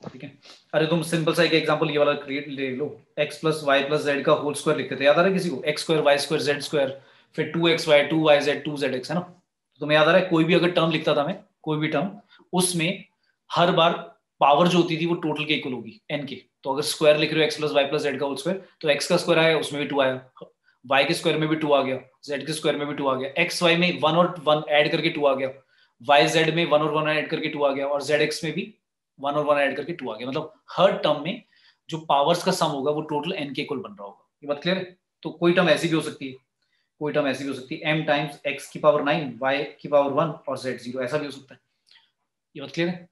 ठीक है। अरे तुम सिंपल सा एक एग्जांपल ये वाला क्रिएट ले लो, x plus Y plus z का होल स्क्वायर लिखते थे, याद आ रहा है किसी को? X square y square z square, फिर 2xy 2yz 2zx, है ना? तुम्हें याद आ रहा है कोई भी अगर टर्म लिखता था मैं, कोई भी टर्म, उसमें हर बार पावर जो होती थी वो टोटल के इक्वल होगी, एन के। तो अगर स्क्वायर लिख रहे हो x plus Y plus z का होल स्क्वायर, तो एक्स का स्क्वायर आया उसमें भी 2 आया, वाई के स्क्वायर में भी 2 आ गया, जेड के स्क्वायर में भी 2 आ गया, एक्स वाई में 1 और 1 ऐड करके 2 आ गया, वाई जेड में 1 और 1 ऐड करके 2 आ गया, और जेड एक्स में भी 1 और 1 ऐड करके 2 आ गया। मतलब हर टर्म में जो पावर्स का सम होगा वो टोटल एन के इक्वल बन रहा होगा। ये बात क्लियर है? तो कोई टर्म ऐसी भी हो सकती है, कोई टर्म ऐसी भी हो सकती है, m टाइम्स x की पावर 9 y की पावर 1 और z 0, ऐसा भी हो सकता है। ये बात क्लियर है?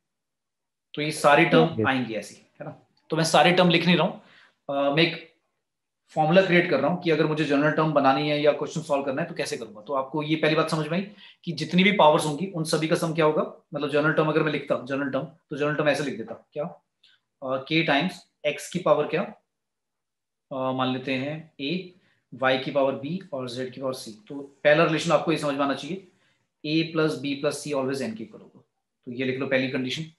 तो ये सारी टर्म आएंगी ऐसी, है ना? तो मैं सारे टर्म लिख नहीं रहा हूँ, मैं एक फॉर्मूला क्रिएट कर रहा हूँ कि अगर मुझे जनरल टर्म बनानी है या क्वेश्चन सॉल्व करना है तो कैसे करूंगा। तो आपको ये पहली बात समझ में आई कि जितनी भी पावर्स होंगी उन सभी का सम क्या होगा। मतलब जनरल टर्म अगर मैं लिखता जनरल टर्म, तो जनरल टर्म ऐसे लिख देता क्या, k टाइम्स x की पावर क्या, मान लेते हैं a, y की पावर b और z की पावर c। तो पहला रिलेशन आपको ये समझ में आना चाहिए, a plus b plus c always n के इक्वल होगा। तो ये लिख लो पहली कंडीशन।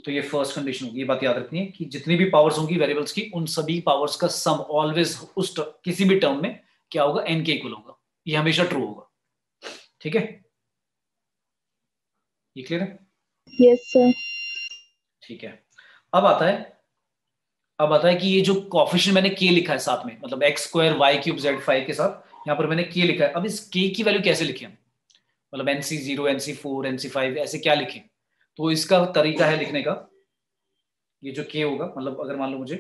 तो ये फर्स्ट कंडीशन होगी। ये बात याद रखनी है कि जितनी भी पावर्स होंगी वेरिएबल्स की, उन सभी पावर्स का सम ऑलवेज उस किसी भी टर्म में क्या होगा, n के इक्वल होगा। ये हमेशा ट्रू होगा। ठीक है? ये क्लियर है? Yes sir. ठीक है। अब आता है कि ये जो कोएफिशिएंट मैंने k लिखा है साथ में, मतलब x square y cube z 5 के साथ यहाँ पर मैंने k लिखा है। अब इस k की वैल्यू कैसे लिखें हम, मतलब NC0 NC4 NC5 ऐसे क्या लिखें? तो इसका तरीका है लिखने का, ये जो k होगा, मतलब अगर मान लो मुझे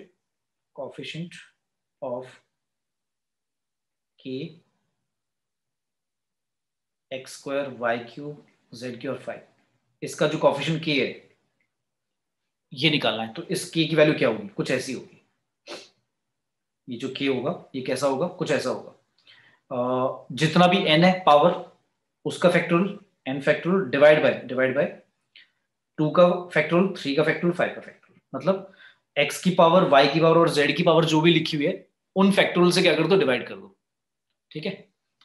coefficient of k x square y cube z की और 5, इसका जो कोएफिशिएंट k है ये निकालना है। तो इस k की वैल्यू क्या होगी, कुछ ऐसी होगी। ये जो k होगा ये कैसा होगा, कुछ ऐसा होगा। जितना भी n है पावर, उसका factorial n factorial divide by 2 का फैक्टोरियल, 3 का फैक्टोरियल, 5 का फैक्टोरियल। मतलब x की पावर, y की पावर और z की पावर जो भी लिखी हुई है उन फैक्टोरियल से क्या कर दो, डिवाइड कर दो। ठीक है?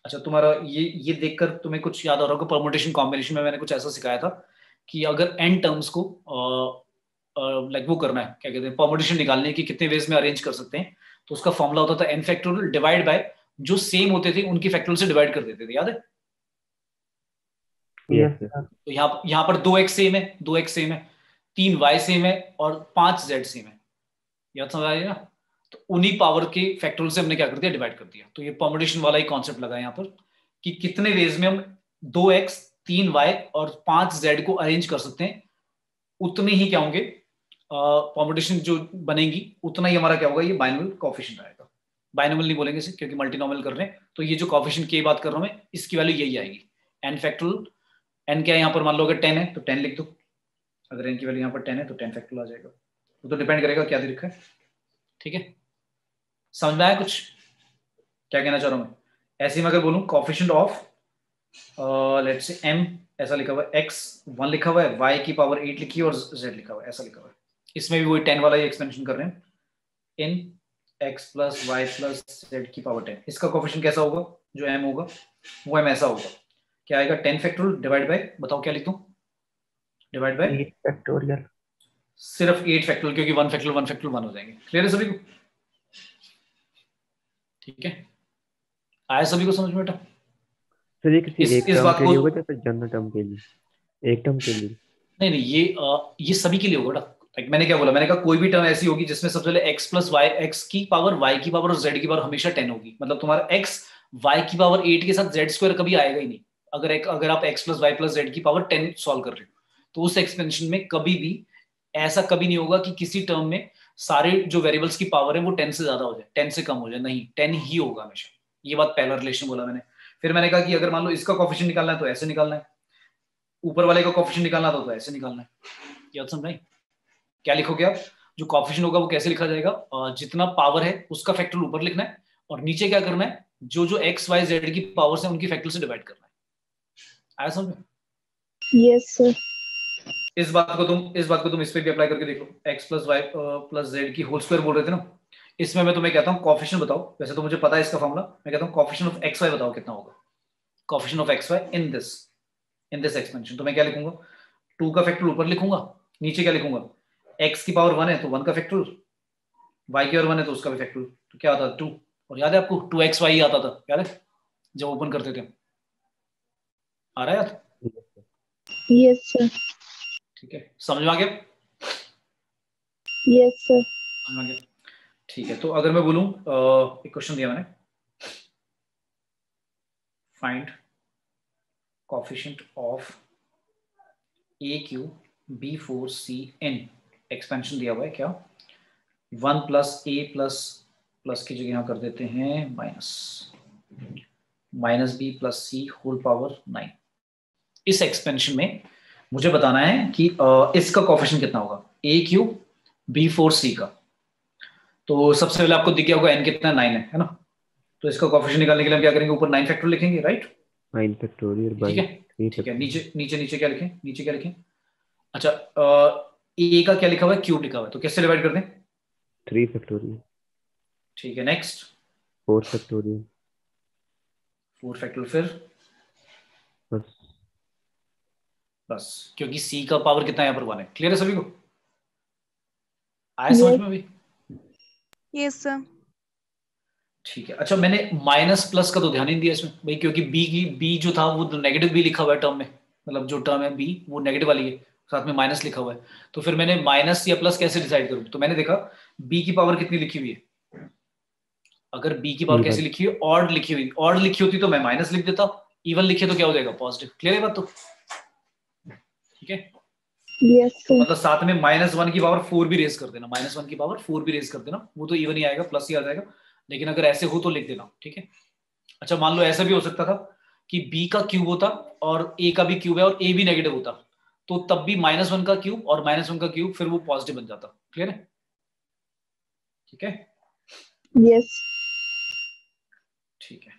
अच्छा, तुम्हारा ये देखकर तुम्हें कुछ याद आ रहा होगा, परमुटेशन कॉम्बिनेशन में मैंने कुछ ऐसा सिखाया था कि अगर n टर्म्स को लाइक वो करना है, क्या कहते हैं, परमुटेशन निकालने की कितने वेज में अरेंज कर सकते हैं, तो उसका फॉर्मूला होता था n फैक्टोरियल डिवाइड बाय जो सेम होते थे उनकी फैक्टोरियल से डिवाइड कर देते थे। याद है? तो यहाँ पर 2x सेम है, 2x सेम है, 3y सेम है और 5z सेम है। याद समझ आ रही है ना? तो उन्हीं पावर के फैक्टोरियल से हमने क्या कर दिया, डिवाइड कर दिया। तो ये परमुटेशन वाला ही कॉन्सेप्ट लगा यहाँ पर कि कितने वेज में हम 2x 3y और 5z को अरेंज कर सकते हैं, उतने ही क्या होंगे परमुटेशन जो बनेगी, उतना ही हमारा क्या होगा, ये बाइनोमियल कोएफिशिएंट आएगा। बाइनोमियल नहीं बोलेंगे इसे क्योंकि मल्टीनोमियल कर रहे हैं। तो ये जो कोएफिशिएंट की बात कर रहा हूं मैं, इसकी वैल्यू यही आएगी, n फैक्टोरियल। n क्या है यहाँ पर, मान लो अगर 10 है तो 10 लिख दो। अगर n की वैल्यू यहाँ पर 10 है तो 10 फैक्टोरियल आ जाएगा। वो तो डिपेंड करेगा क्या दे रखा है। ठीक है? समझ में आया कुछ क्या कहना चाह रहा हूं मैं? ऐसे में अगर बोलूं coefficient of let's say m ऐसा लिखा हुआ है, x 1 लिखा हुआ है, y की पावर 8 लिखी है और z लिखा हुआ है, ऐसा लिखा हुआ है। इसमें भी वही 10 वाला ही एक्सपेंशन कर रहे हैं, in x plus Y plus Z की पावर 10। इसका कोएफिशिएंट कैसा होगा, जो m होगा वो m ऐसा होगा क्या आएगा 10 फैक्टोरियल डिवाइड बाय, बताओ क्या लिखूं, डिवाइड बाय 8 फैक्टोरियल। सिर्फ 8 फैक्टोरियल, क्योंकि 1 फैक्टोरियल 1 हो जाएंगे। क्लियर है सभी को? ठीक है, आया सभी को समझ में बेटा? सर ये किसी एक इस टर्म बात के को, लिए होगा या फिर जनरल टर्म के लिए? एक टर्म के लिए? नहीं नहीं, ये सभी के लिए होगा बेटा। लाइक मैंने क्या बोला, मैंने कहा कोई भी टर्म ऐसी होगी जिसमें सबसे पहले x प्लस वाई, एक्स की पावर y की पावर और z की पावर हमेशा 10 होगी। मतलब तुम्हारा x y की पावर 8 के साथ z स्क्वायर कभी आएगा ही नहीं। अगर आप x plus Y plus z की पावर 10 सॉल्व कर रहे हो, तो उस एक्सपेंशन में कभी भी ऐसा कभी नहीं होगा कि किसी टर्म में सारे जो वेरिएबल्स की पावर है वो 10 से ज्यादा हो जाए, 10 से कम हो जाए, नहीं, 10 ही होगा हमेशा। ये बात पहला रिलेशन बोला मैंने। फिर मैंने कहा कि अगर मान लो इसका कोएफिशिएंट निकालना है तो ऐसे निकालना है, ऊपर वाले का कोएफिशिएंट निकालना तो ऐसे निकालना है। याद समझ? क्या लिखोगे आप, जो कोएफिशिएंट होगा वो कैसे लिखा जाएगा, जितना पावर है उसका फैक्टर ऊपर लिखना है, और नीचे क्या करना है, जो जो एक्स वाई जेड की पावर्स है उनकी फैक्टर से डिवाइड करना है। आया समझ? Yes sir. इस बात को तुम इस पे भी अप्लाई करके देख लो। X plus Y plus Z की होल स्क्वायर बोल रहे थे ना, इसमें मैं तुम्हें कहता हूँ कोएफिशिएंट बताओ। वैसे तो मुझे पता है इसका फॉर्मूला, मैं कहता हूँ कोएफिशिएंट ऑफ एक्स वाई बताओ कितना होगा। Coefficient of x y in this expansion, तो मैं क्या लिखूंगा, 2 का फैक्टर ऊपर लिखूंगा, नीचे क्या लिखूंगा, x की पावर 1 है तो 1 का फैक्टर, y की पावर 1 है तो उसका भी फैक्टर, तो क्या आता था 2। और याद है आपको 2xy आता था, याद है जब ओपन करते थे? आ रहा है याद? Yes sir. ठीक है, समझ में आ गया? Yes sir. समझ में आ गया? ठीक है, तो अगर मैं बोलूं, एक क्वेश्चन दिया मैंने, find coefficient of AQ B4CN, expansion दिया हुआ है क्या, 1 प्लस ए प्लस की जगह यहां कर देते हैं माइनस बी प्लस सी होल पावर 9। इस एक्सपेंशन में मुझे बताना है कि इसका कोएफिशिएंट कितना होगा, AQ B4C का। तो सबसे पहले आपको दिख गया होगा n कितना, 9 है ना? तो इसका कोएफिशिएंट निकालने के लिए हम क्या करेंगे, ऊपर 9 फैक्टर लिखेंगे, राइट? 9 फैक्टोरियल बाय ठीक है, 3 ठीक है। फैक्टोरियल। नीचे क्या लिखें, नीचे क्या लिखें? अच्छा, ए का क्या लिखा हुआ है, क्यूब लिखा हुआ है, तो कैसे डिवाइड कर दें? 3 फैक्टोरियल। ठीक है, नेक्स्ट 4 फैक्टोरियल 4 फैक्टर, फिर बस। बस, क्योंकि सी का पावर कितना है यहाँ पर 1 है। क्लियर है सभी को? आया समझ में अभी? Yes sir. ठीक है। अच्छा, मैंने माइनस प्लस का तो ध्यान ही नहीं दिया इसमें भाई, क्योंकि बी जो था वो नेगेटिव बी लिखा हुआ है टर्म में, मतलब जो टर्म है बी वो नेगेटिव वाली है, साथ में माइनस लिखा हुआ है। तो फिर मैंने माइनस या प्लस कैसे डिसाइड करूं, तो मैंने देखा बी की पावर कितनी लिखी हुई है, अगर बी की पावर कैसे लिखी हुई है, ऑड लिखी हुई, ऑड लिखी होती तो मैं माइनस लिख देता, इवन लिखे तो क्या हो जाएगा, पॉजिटिव। क्लियर है बात? तो ठीक है, यस तो सर। मतलब साथ में -1 की पावर 4 भी रेज कर देना, -1 की पावर 4 भी रेज कर देना, वो तो इवन ही आएगा, प्लस ही आ जाएगा। लेकिन अगर ऐसे हो तो लिख देना, ठीक है। अच्छा, मान लो ऐसा भी हो सकता था कि बी का क्यूब होता और ए का भी क्यूब है और ए भी नेगेटिव होता, तो तब भी -1 का क्यूब और -1 का क्यूब, फिर वो पॉजिटिव बन जाता। क्लियर है? ठीक है, यस। ठीक है।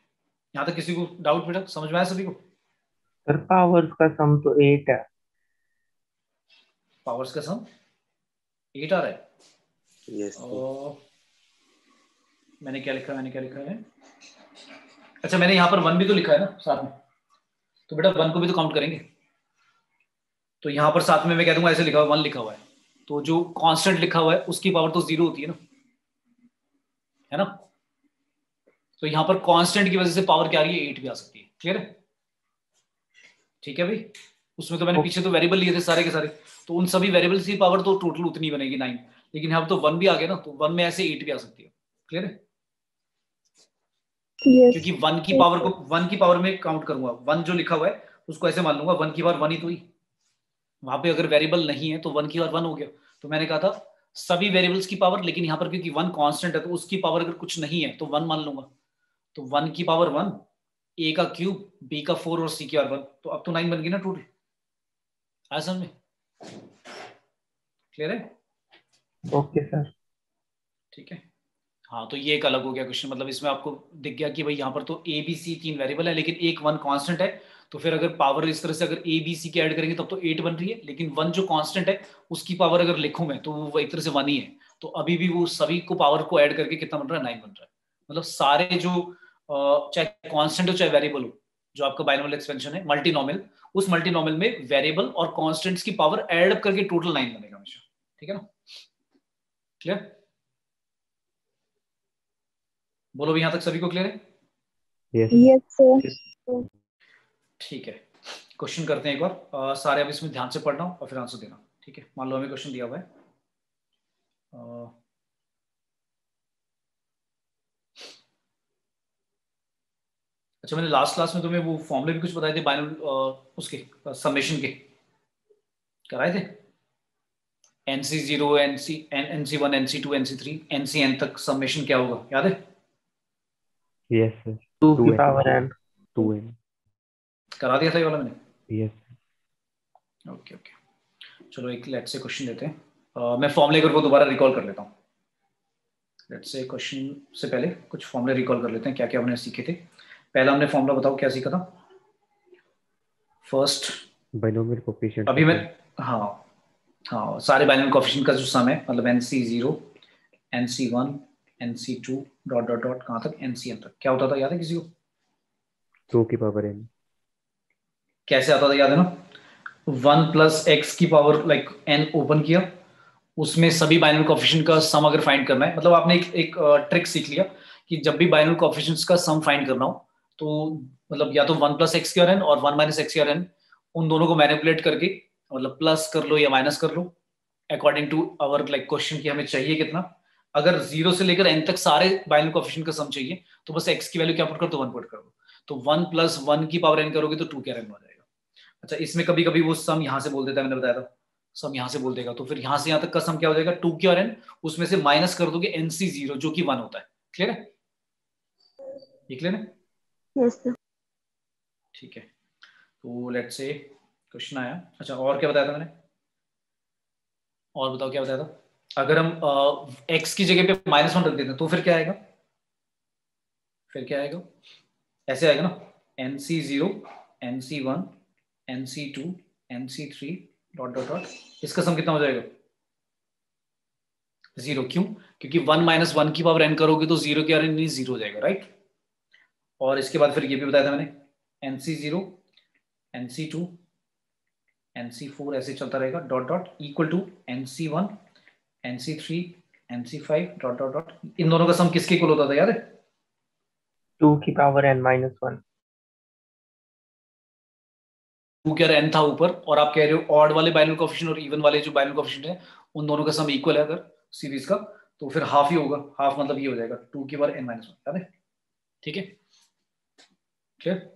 यहां तक किसी को डाउट बेटा, समझ में आया सभी को? सर पावर्स का सम तो 8 है। पावर्स का सम 8 आ रहा है? यस मैंने क्या लिखा है, अच्छा मैंने यहाँ पर 1 भी तो लिखा है ना साथ में, तो बेटा 1 को भी तो काउंट करेंगे। तो यहाँ पर साथ में मैं कह दूंगा ऐसे लिखा हुआ 1 लिखा हुआ है, तो जो कांस्टेंट लिखा हुआ है उसकी पावर तो 0 होती है ना? तो यहाँ पर कांस्टेंट की वजह से पावर क्या आ रही है, 8 भी आ सकती है। क्लियर है? ठीक है भाई, उसमें तो मैंने पीछे तो वेरिएबल लिए थे सारे के सारे, तो उन सभी वेरिएबल्स की पावर तो टोटल उतनी बनेगी 9, लेकिन यहाँ तो 1 भी आ गया ना, तो 1 में ऐसे 8 भी आ सकती है। क्लियर है? क्योंकि 1 की पावर में काउंट करूंगा, 1 जो लिखा हुआ है उसको ऐसे मान लूंगा 1 की पावर 1 ही तो ही, वहां पे अगर वेरिएबल नहीं है तो 1 की पावर 1 हो गया। तो मैंने कहा था सभी वेरिएबल्स की पावर, लेकिन यहाँ पर क्योंकि 1 कांस्टेंट है तो उसकी पावर अगर कुछ नहीं है तो 1 मान लूंगा, तो 1 की पावर 1, ए का क्यूब, बी का 4 और सी की पावर 1, तो अब तो 9 बन गई ना टोटल। आया समझ में? क्लियर है? Okay sir. ठीक है, हाँ, तो ये एक अलग हो गया क्वेश्चन, मतलब इसमें आपको दिख गया कि भाई यहाँ पर तो ए बी सी 3 वेरिएबल है, लेकिन एक 1 कांस्टेंट है, तो फिर अगर पावर इस तरह से अगर ए बी सी की ऐड करेंगे तब तो 8 बन रही है, लेकिन 1 जो कांस्टेंट है उसकी पावर अगर लिखूं मैं तो वो एक तरह से 1 ही है, तो अभी भी वो सभी को पावर को ऐड करके कितना बन रहा है, 9 बन रहा है। मतलब सारे जो चाहे कांस्टेंट हो चाहे वेरिएबल हो, जो आपका बाइनोमियल एक्सपेंशन है मल्टीनोमियल, उस मल्टीनोमियल में वेरिएबल और कांस्टेंट्स की पावर ऐड अप करके टोटल 9 बनेगा हमेशा, ठीक है ना? क्लियर? बोलो भी यहां तक सभी को क्लियर है? Yes sir. ठीक है, क्वेश्चन करते हैं एक बार। सारे अब इसमें ध्यान से पढ़ना और फिर आंसर देना, ठीक है? मान लो हमें क्वेश्चन दिया हुआ है, अच्छा मैंने लास्ट क्लास में तुम्हें वो फॉर्मूले भी कुछ बताए थे बाइनोमियल उसके समेशन के, कराए थे? NC0 NC1 NC2 NC3 NCN तक समेशन क्या होगा, याद है? Yes sir. 2 की 2n पावर n। 2n। करा दिया था ये वाला मैंने? यस। ओके ओके, चलो एक लेट से क्वेश्चन लेते हैं। मैं फॉर्मूले को दोबारा रिकॉल कर लेता हूँ। लेट से क्वेश्चन से पहले कुछ फॉर्मूले रिकॉल कर लेते हैं, क्या क्या हमने सीखे थे। पहला हमने फॉर्मूला बताओ क्या सीखा था फर्स्ट? बाइनोमियल कोएफिशिएंट अभी मैं हाँ सारे बाइनोमियल कोएफिशिएंट का जो सम है, मतलब NC0 NC1 NC2 dot dot dot कहाँ तक NCN तक, क्या होता था याद है किसी को? 2 की पावर n। कैसे आता था याद है ना? 1 प्लस एक्स की पावर लाइक n ओपन किया, उसमें सभी बाइनोमियल कोएफिशिएंट का सम अगर फाइंड करना है, मतलब आपने एक ट्रिक सीख लिया कि जब भी बाइनोमियल कोएफिशिएंट्स का सम फाइंड करना हो तो मतलब या तो 1 प्लस एक्स और n और 1 माइनस एक्स और n, उन दोनों को मैनिपुलेट करके मतलब प्लस कर लो या माइनस कर लो according to our like question की हमें चाहिए कितना। अगर 0 से लेकर n तक सारे बाइनोमियल कोएफिशिएंट का सम चाहिए तो बस x की वैल्यू क्या पुट कर दो, 1 पुट कर दो, तो 1 प्लस 1 की पावर n करोगे तो 2 क्या n हो जाएगा। अच्छा इसमें कभी कभी वो सम यहाँ से बोल देता है, मैंने बताया था सम यहाँ से बोल देगा, तो फिर यहाँ से यहाँ तक का सम क्या हो जाएगा 2 की और n, उसमें से माइनस कर दोगे NC0 जो कि 1 होता है। क्लियर है? ये क्लियर है? Yes sir. ठीक है, तो लेट्स से क्वेश्चन आया। अच्छा और क्या बताया था मैंने, और बताओ क्या बताया था? अगर हम x की जगह पे -1 रख देते हैं तो फिर क्या आएगा? फिर क्या आएगा? ऐसे आएगा ना, NC0 NC1 NC2 NC3 dot dot dot, इसका सम कितना हो जाएगा? 0। क्यों? क्योंकि 1 माइनस 1 की पावर n करोगे तो 0 की पावर n 0 हो जाएगा, राइट? और इसके बाद फिर ये भी बताया था मैंने, NC0 NC2 NC4 ऐसे चलता रहेगा dot dot equal to NC1 NC3 NC5 dot dot dot, इन दोनों का सम किसके इक्वल होता था याद है? 2 की पावर n माइनस 1। 2 क्या n था ऊपर, और आप कह रहे हो ऑड वाले बाइनोमियल कोएफिशिएंट और इवन वाले जो बाइनोमियल कोएफिशिएंट है उन दोनों का सम इक्वल है अगर सीरीज का, तो फिर हाफ ही होगा, हाफ मतलब ये हो जाएगा 2 की पावर n माइनस 1, याद है? ठीक है, क्लियर?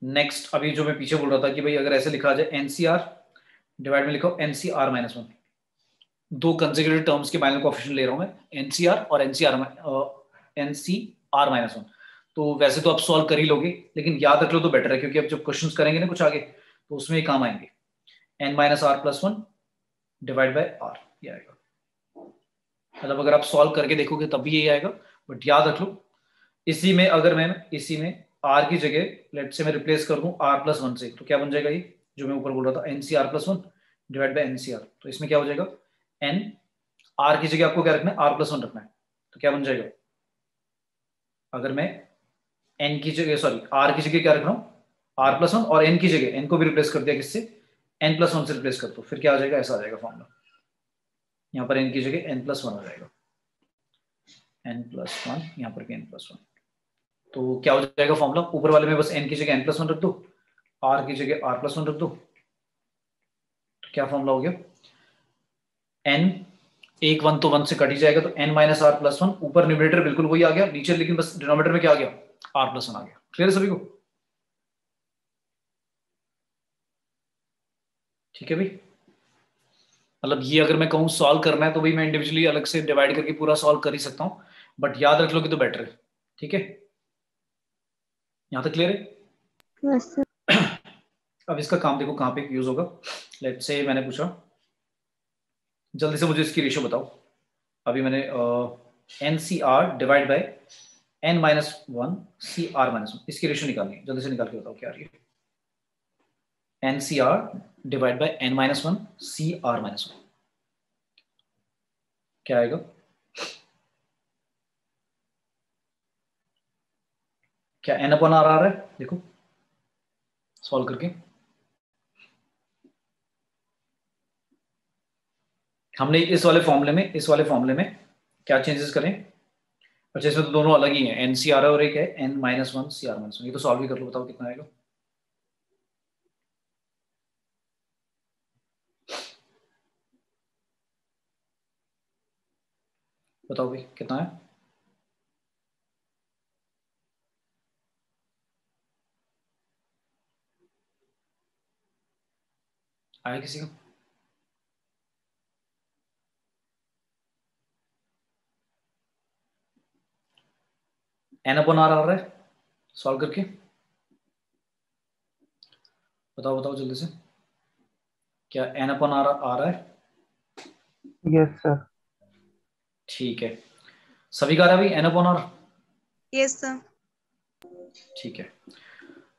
नेक्स्ट अभी जो मैं पीछे बोल रहा था कि भाई अगर ऐसे लिखा जाए NCR डिवाइड में लिखो NCR माइनस 1, दो कंसेक्यूटिव टर्म्स के बाइनोमियल कोएफिशिएंट ले रहा हूं मैं NCR और NCR माइनस 1, तो वैसे तो आप सॉल्व कर ही लोगे लेकिन याद रख लो तो बेटर है, क्योंकि अब जब क्वेश्चंस करेंगे ना कुछ आगे तो उसमें काम आएंगे। n minus R plus 1 divide by R, ये आएगा, मतलब अगर आप सॉल्व करके देखोगे तब भी यही आएगा, बट याद रख लो इसी में अगर मैं इसी में r की जगह लेट से मैं रिप्लेस कर दूं r प्लस 1 से, तो क्या बन जाएगा ये जो मैं ऊपर बोल रहा था NCR plus 1 divide bye NCR, तो इसमें क्या हो जाएगा n, r की जगह आपको क्या रखना है r प्लस 1 रखना है, तो क्या बन जाएगा अगर मैं n की जगह सॉरी r की जगह क्या रख रहा हूँ r प्लस 1 और n की जगह n को भी रिप्लेस कर दिया किससे n प्लस 1 से रिप्लेस कर दो, फिर क्या आ जाएगा ऐसा आ जाएगा फॉर्मूला, यहाँ पर n की जगह n प्लस 1 हो जाएगा, n प्लस 1 यहाँ पर भी n प्लस 1, तो क्या हो जाएगा फॉर्मूला ऊपर वाले में बस n की जगह n प्लस 1 रख दो, r की जगह r प्लस 1 रख दो, तो क्या फॉर्मूला हो गया n एक 1 तो 1 से कट ही जाएगा, तो n माइनस आर प्लस 1, ऊपर न्यूमरेटर बिल्कुल वही आ गया, नीचे लेकिन बस डिनोमिनेटर में क्या आ गया r प्लस 1 आ गया। क्लियर है सभी को? ठीक है भाई, मतलब ये अगर मैं कहूँ सॉल्व करना है तो भाई मैं इंडिविजुअली अलग से डिवाइड करके पूरा सॉल्व कर ही सकता हूँ, बट याद रख लोगे तो बेटर है। ठीक है, यहाँ तक क्लियर है? Yes sir. अब इसका काम देखो कहाँ पे यूज होगा। लेट से मैंने पूछा जल्दी से मुझे इसकी रेशियो बताओ, अभी मैंने NCR divide by n minus 1 CR minus 1, इसकी रेशियो निकालनी है, जल्दी से निकाल के बताओ क्या आ रही है। NCR divide by n minus 1 CR minus 1 क्या आएगा? क्या n अपॉन आर आ रहा है? देखो सॉल्व करके हमने इस वाले फॉर्मूले में क्या चेंजेस करें? अच्छा इसमें तो दोनों अलग ही हैं, एन सी आर और एक है n minus one C R minus one. ये तो सॉल्व ही कर लो, बताओ कितना आएगा। बताओ भाई कितना है? आया किसी का? n अपॉन आर आ रहा है सॉल्व करके? बताओ बताओ जल्दी से, क्या n अपॉन आर आ रहा है? Yes sir. ठीक है, सभी का आ रहा है भाई n upon R? Yes sir. ठीक है,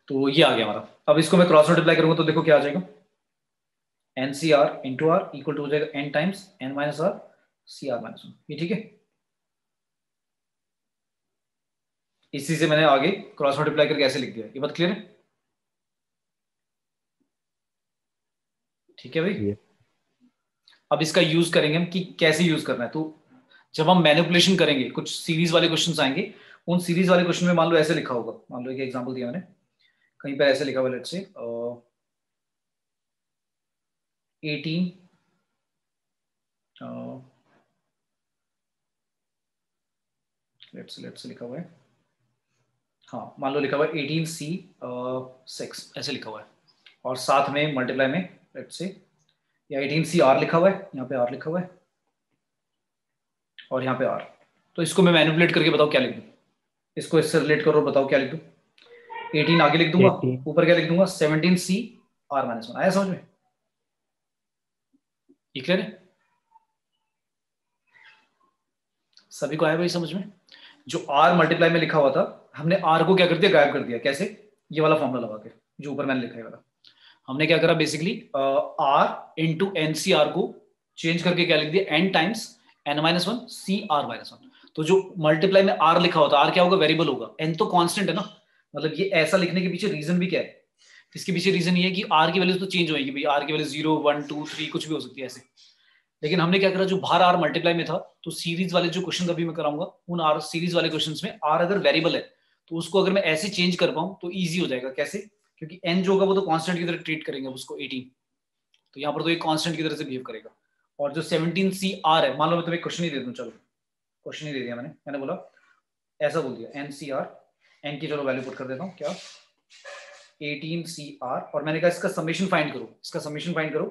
तो ये आ गया हमारा। अब इसको मैं क्रॉस मल्टीप्लाई करूंगा तो देखो क्या आ जाएगा, N C R into R equal to हो जाएगा n times n minus R C R minus one. ये ठीक है, इसी से मैंने आगे क्रॉस मल्टीप्लाई करके ऐसे लिख दिया। ये बात क्लियर है? ठीक है भाई। Yes. अब इसका यूज करेंगे हम कि कैसे यूज करना है। तो जब हम मैनिपुलेशन करेंगे, कुछ सीरीज वाले क्वेश्चन आएंगे, उन सीरीज वाले क्वेश्चन में मान लो ऐसे लिखा होगा, मान लो एक एग्जांपल दिया मैंने, कहीं पर ऐसे लिखा हुआ लेट्स से 18 लेट्स लिखा हुआ है, हाँ मान लो लिखा हुआ है 18C6 ऐसे लिखा हुआ है, और साथ में मल्टीप्लाई में लेट्स से या 18CR लिखा हुआ है, यहाँ पे R लिखा हुआ है और यहाँ पे R। तो इसको मैं मैनिपुलेट करके बताओ क्या लिख दूँ, इसको इससे रिलेट करो, बताओ क्या लिख दूँ। 18 आगे लिख दूंगा, 18 ऊपर क्या लिख दूंगा 17CR माइनस वन। आया समझ में? ये क्लियर है? सभी को आया भाई समझ में? जो R मल्टीप्लाई में लिखा हुआ था, हमने R को क्या कर दिया, गायब कर दिया। कैसे? ये वाला फॉर्मूला लगा के, जो ऊपर मैंने लिखा है वाला। हमने क्या करा बेसिकली, R इंटू NCR को चेंज करके क्या लिख दिया, n times n minus one C R minus one. तो जो मल्टीप्लाई में R लिखा होता है, R क्या होगा, वेरिएबल होगा, n तो कांस्टेंट है ना। मतलब ये ऐसा लिखने के पीछे रीजन भी क्या है, इसके पीछे रीजन ये है कि R की वैल्यू तो चेंज होगी भाई, R की वैल्यू 0 1 2 3 कुछ भी हो सकती है ऐसे। लेकिन हमने क्या करा, जो बाहर R मल्टीप्लाई में था, तो सीरीज वाले जो क्वेश्चन अभी मैं कराऊंगा, उन R सीरीज वाले क्वेश्चंस में R अगर वेरिएबल है तो उसको अगर मैं ऐसे चेंज कर पाऊं तो इजी हो जाएगा। कैसे? क्योंकि n जो होगा वो तो कांस्टेंट की तरह ट्रीट करेंगे उसको 18, तो यहाँ पर तो एक कांस्टेंट की तरह से बिहेव करेगा। और जो 17CR है, मान लो मैं तुम्हें क्वेश्चन ही दे दूं, चलो क्वेश्चन ही दे दिया मैंने बोला ऐसा बोल दिया NCR, n की चलो वैल्यू पुट कर देता हूँ, क्या 18CR, और मैंने कहा इसका समेशन फाइंड करो, इसका समेशन फाइंड करो।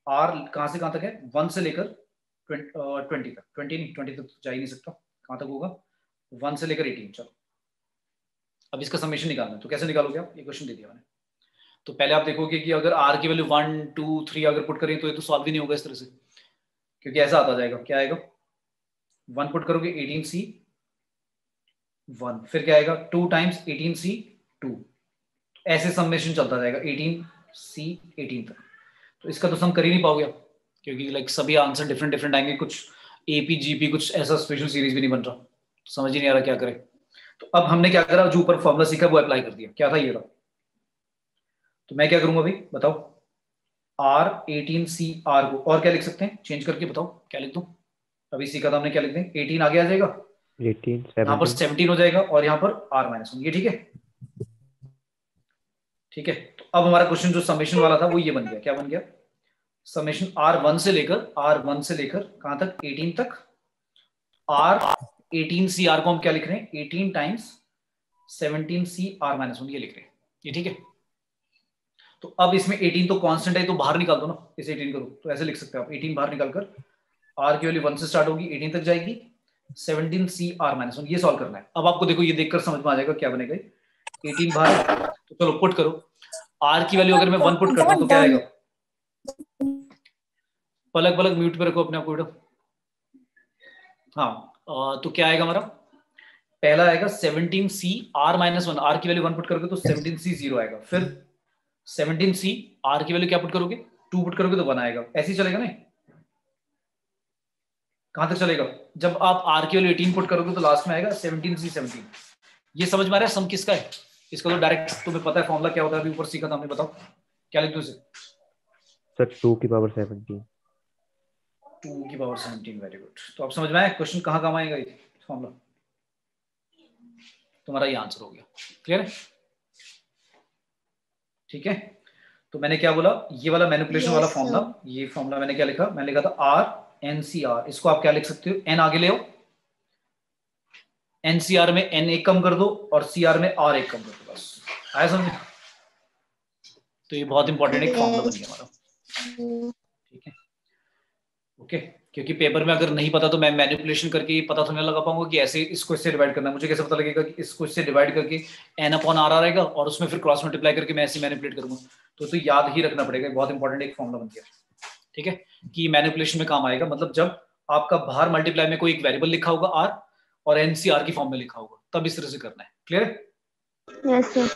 R कहां से कहां तक है, 1 से लेकर 20 तक, 20 नहीं 20 तक तो जा ही नहीं सकता, कहां तक होगा 1 से लेकर 18। चलो अब इसका समेशन निकालना है, तो कैसे निकालोगे आप, ये क्वेश्चन दे दिया मैंने। तो पहले आप देखोगे कि अगर R की वैल्यू 1 2 3 अगर पुट करें तो ये तो सॉल्व ही नहीं होगा इस तरह से, क्योंकि ऐसा आता जाएगा, क्या आएगा 1 पुट करोगे 18C1, फिर क्या आएगा 2 टाइम्स 18C2, ऐसे समेशन चलता जाएगा 18C18 तक। तो इसका तो सम कर ही नहीं पाओगे आप, क्योंकि लाइक सभी आंसर डिफरेंट डिफरेंट आएंगे, कुछ AP GP कुछ ऐसा स्पेशल सीरीज भी नहीं बन रहा, तो समझ ही नहीं आ रहा क्या करें। तो अब हमने क्या करा, जो ऊपर फॉर्मूला सीखा वो अप्लाई कर दिया। क्या था ये रहा, तो मैं क्या करूंगा अभी बताओ, R 18CR को और क्या लिख सकते हैं चेंज करके, बताओ क्या लिख दूं। अभी सीखा था हमने, क्या लिख दें, 18 आगे आ जाएगा, 18 यहाँ पर 17 हो जाएगा और यहाँ पर R माइनस वन। ये ठीक है? ठीक है, तो अब हमारा क्वेश्चन जो समेशन वाला था वो ये बन गया, क्या बन गया, समेशन R1 से लेकर कहां तक 18 तक, R 18CR को हम क्या लिख रहे हैं 18 टाइम्स 17CR माइनस वन, ये लिख रहे हैं। ये ठीक है? तो अब इसमें 18 तो कांस्टेंट है, तो बाहर निकाल दो ना, इसे 18 करो, तो ऐसे लिख सकते हो आप 18 बाहर निकालकर R की वैल्यू 1 से स्टार्ट होगी 18 तक जाएगी 17CR माइनस वन, ये सॉल्व करना है। अब आपको देखो ये देखकर समझ में आ जाएगा क्या बनेगा, 18 बाहर, तो चलो पुट करो, R की वैल्यू अगर मैं 1 पुट करता हूं तो क्या आएगा, पलक पलक म्यूट पे रखो अपने आप को बेटा। हाँ तो क्या आएगा हमारा, पहला आएगा 17CR माइनस वन, R की वैल्यू 1 पुट करोगे तो 17C0 आएगा, फिर 17C R की वैल्यू क्या पुट करोगे 2 पुट करोगे तो 1 आएगा। ऐसे ही चलेगा ना, कहां तक चलेगा, जब आप R की वैल्यू 18 पुट करोगे तो लास्ट में आएगा 17C17, ये समझ में आ रहा है सम किसका है? इसका तो डायरेक्ट तुम्हें पता है फॉर्मूला क्या होता है, अभी ऊपर सीखा था हमने, बताओ क्या लिख दूं इसे? सर 2 की पावर 17। 2 की पावर 17, वेरी गुड। तो अब समझ में आया क्वेश्चन कहाँ काम आएगा ये फॉर्मूला? तुम्हारा ये आंसर हो गया, क्लियर है? ठीक है, तो मैंने क्या बोला, ये वाला मैनिपुलेशन वाला फॉर्मूला, ये फॉर्मूला मैंने क्या लिखा, मैंने लिखा था आर एन सी आर। इसको आप क्या लिख सकते हो, एन आगे ले आओ, एनसीआर में एन एक कम कर दो और सीआर में आर एक कम कर दो, बस आया समझ? तो ये बहुत इंपॉर्टेंट एक फॉर्मूला बन गया हमारा, ठीक है? ओके, क्योंकि पेपर में अगर नहीं पता तो मैं मैनिपुलेशन करके पता तो नहीं लगा पाऊंगा कि ऐसे इसको इससे डिवाइड करना है। मुझे कैसे पता लगेगा कि इसको इससे डिवाइड करके एन अपॉन आर आएगा और उसमें फिर क्रॉस मल्टीप्लाई करके मैं ऐसे मैनिपुलेट करूंगा? तो याद ही रखना पड़ेगा, बहुत इंपॉर्टेंट एक फॉर्मूला बन गया, ठीक है? कि मैनिपुलेशन में काम आएगा, मतलब जब आपका बाहर मल्टीप्लाई में कोई एक वेरिएबल लिखा होगा आर और एनसीआर की फॉर्म में लिखा होगा, तब इस तरह से करना है, क्लियर है? Yes sir.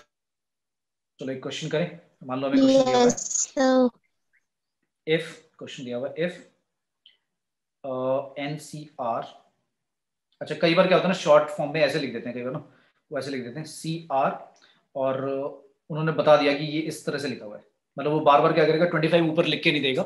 चलो एक क्वेश्चन करें, मान लो हमें क्वेश्चन दिया हुआ है, इफ क्वेश्चन दिया हुआ है इफ एनसीआर, अच्छा कई बार क्या होता है ना, शॉर्ट फॉर्म में ऐसे लिख देते हैं कई बार ना, वो ऐसे लिख देते हैं सी आर, और उन्होंने बता दिया कि ये इस तरह से लिखा हुआ है, मतलब वो बार बार क्या करेगा, 25 ऊपर लिख के नहीं देगा,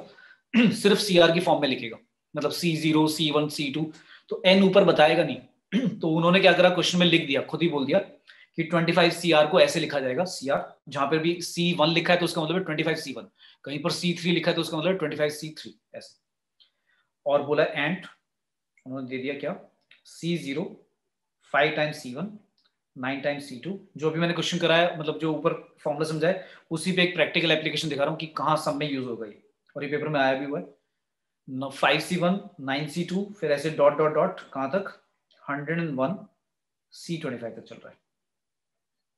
सिर्फ सी आर की फॉर्म में लिखेगा, मतलब C0 C1 C2, तो एन ऊपर बताएगा नहीं। तो उन्होंने क्या करा, क्वेश्चन में लिख दिया, खुद ही बोल दिया कि 25 CR को ऐसे लिखा जाएगा, CR जहां पर भी C1 लिखा है तो उसका मतलब है 25 C1, कहीं पर C3 लिखा है तो उसका मतलब 25 C3 ऐसे। और बोला एंड, उन्होंने दे दिया क्या, C0 5 times C1 9 times C2, जो भी मैंने क्वेश्चन कराया, मतलब जो ऊपर फॉर्मूला समझाया उसी पे एक प्रैक्टिकल एप्लीकेशन दिखा रहा हूँ कि कहाँ सब में यूज होगा ये, और ये पेपर में आया भी हुआ है। 5C1 9C2 फिर ऐसे डॉट डॉट डॉट कहाँ तक, 101 C25 तक चल रहा है,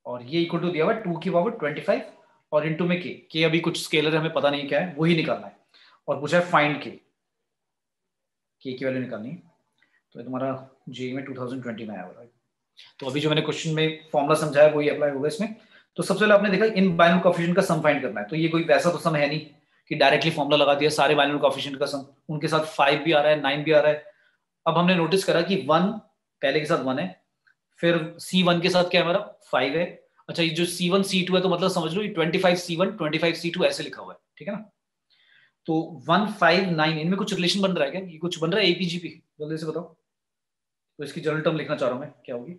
और ये इक्वल टू दिया हुआ है 2 की पावर 25 और इनटू में के अभी कुछ स्केलर है, हमें पता नहीं क्या है, वही निकालना है, और पूछा है फाइंड के की वैल्यू निकालनी है। तो तुम्हारा जेई में 2020 में आया हुआ है। तो अभी जो मैंने क्वेश्चन में फॉर्मूला समझाया वही अप्लाई होगा इसमें। तो सबसे पहले आपने देखा इन बाइनोमियल कोएफिशिएंट का सम फाइंड करना है, तो ये कोई वैसा तो सम है नहीं कि डायरेक्टली फॉर्मूला लगा दिया सारे बाइनोमियल कोएफिशिएंट का सम, उनके साथ 5 भी आ रहा है 9 भी आ रहा है। अब हमने नोटिस करा कि 1 पहले के साथ 1 है, फिर C1 के साथ क्या है हमारा 5 है, अच्छा ये जो C1 C2 है तो मतलब समझ लो ये 25 C1 25 C2 ऐसे लिखा हुआ है, ठीक है ना? तो 1 5 9 इनमें कुछ रिलेशन बन रहा है क्या, ये कुछ बन रहा है एपीजीपी, जल्दी से बताओ। तो इसकी जनरल टर्म लिखना चाह रहा हूं मैं, क्या होगी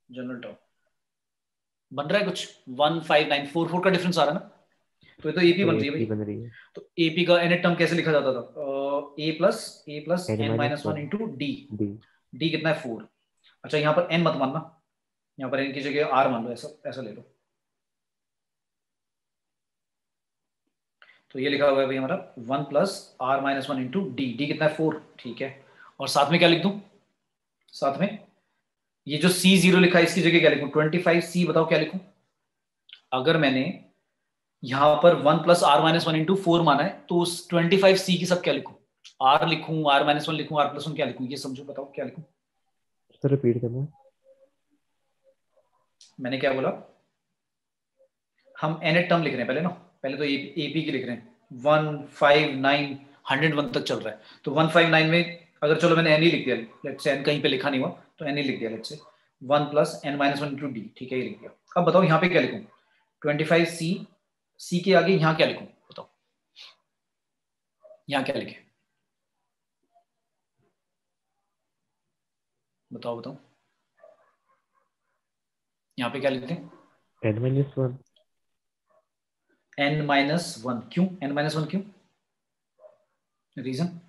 जनरल टर्म, बन रहा है कुछ 1 5 9 4 4 का डिफरेंस आ रहा है ना, तो ये तो एपी बन रही है भाई। बन रही है। तो एपी का एन टर्म कैसे लिखा जाता था, A plus N minus 1 into D, D कितना है 4। अच्छा यहाँ पर एन मत मानना, यहाँ पर एन की जगह आर मान लो, ऐसा ऐसा ले लो। तो ये लिखा हुआ है भाई हमारा 1 plus R minus 1 into D, D कितना है 4, ठीक है। और साथ में क्या लिख दूं, साथ में ये जो C0 लिखा है इसकी जगह क्या लिखूं, 25C, बताओ क्या लिखूं? अगर मैंने यहां पर 1 प्लस आर माइनस 1 इंटू 4 माना है तो उस 25C की सब क्या लिखूं, आर लिखूं आर माइनस 1 लिखूं आर प्लस 1 क्या लिखूं, ये समझो, बताओ क्या लिखूं? सर रिपीट करना। मैंने क्या बोला, हम एन टर्म लिख रहे हैं पहले ना, पहले तो एपी की लिख रहे हैं, 1 5 9 101 तक चल रहा है, तो 1 5 9 में अगर चलो मैंने एन ही लिख दिया, लेट्स से एन कहीं पे लिखा नहीं हुआ तो एन ही लिख दिया, let's say 1 plus N minus 1 into D, ठीक है ये लिख दिया। अब बताओ यहाँ पे क्या लिखूं, 25C, सी के आगे यहाँ क्या लिखूं, बताओ यहाँ क्या लिखे, बताओ बताओ यहाँ पे क्या लिखते हैं, n-1। n-1 क्यों, n-1 क्यों, रीजन?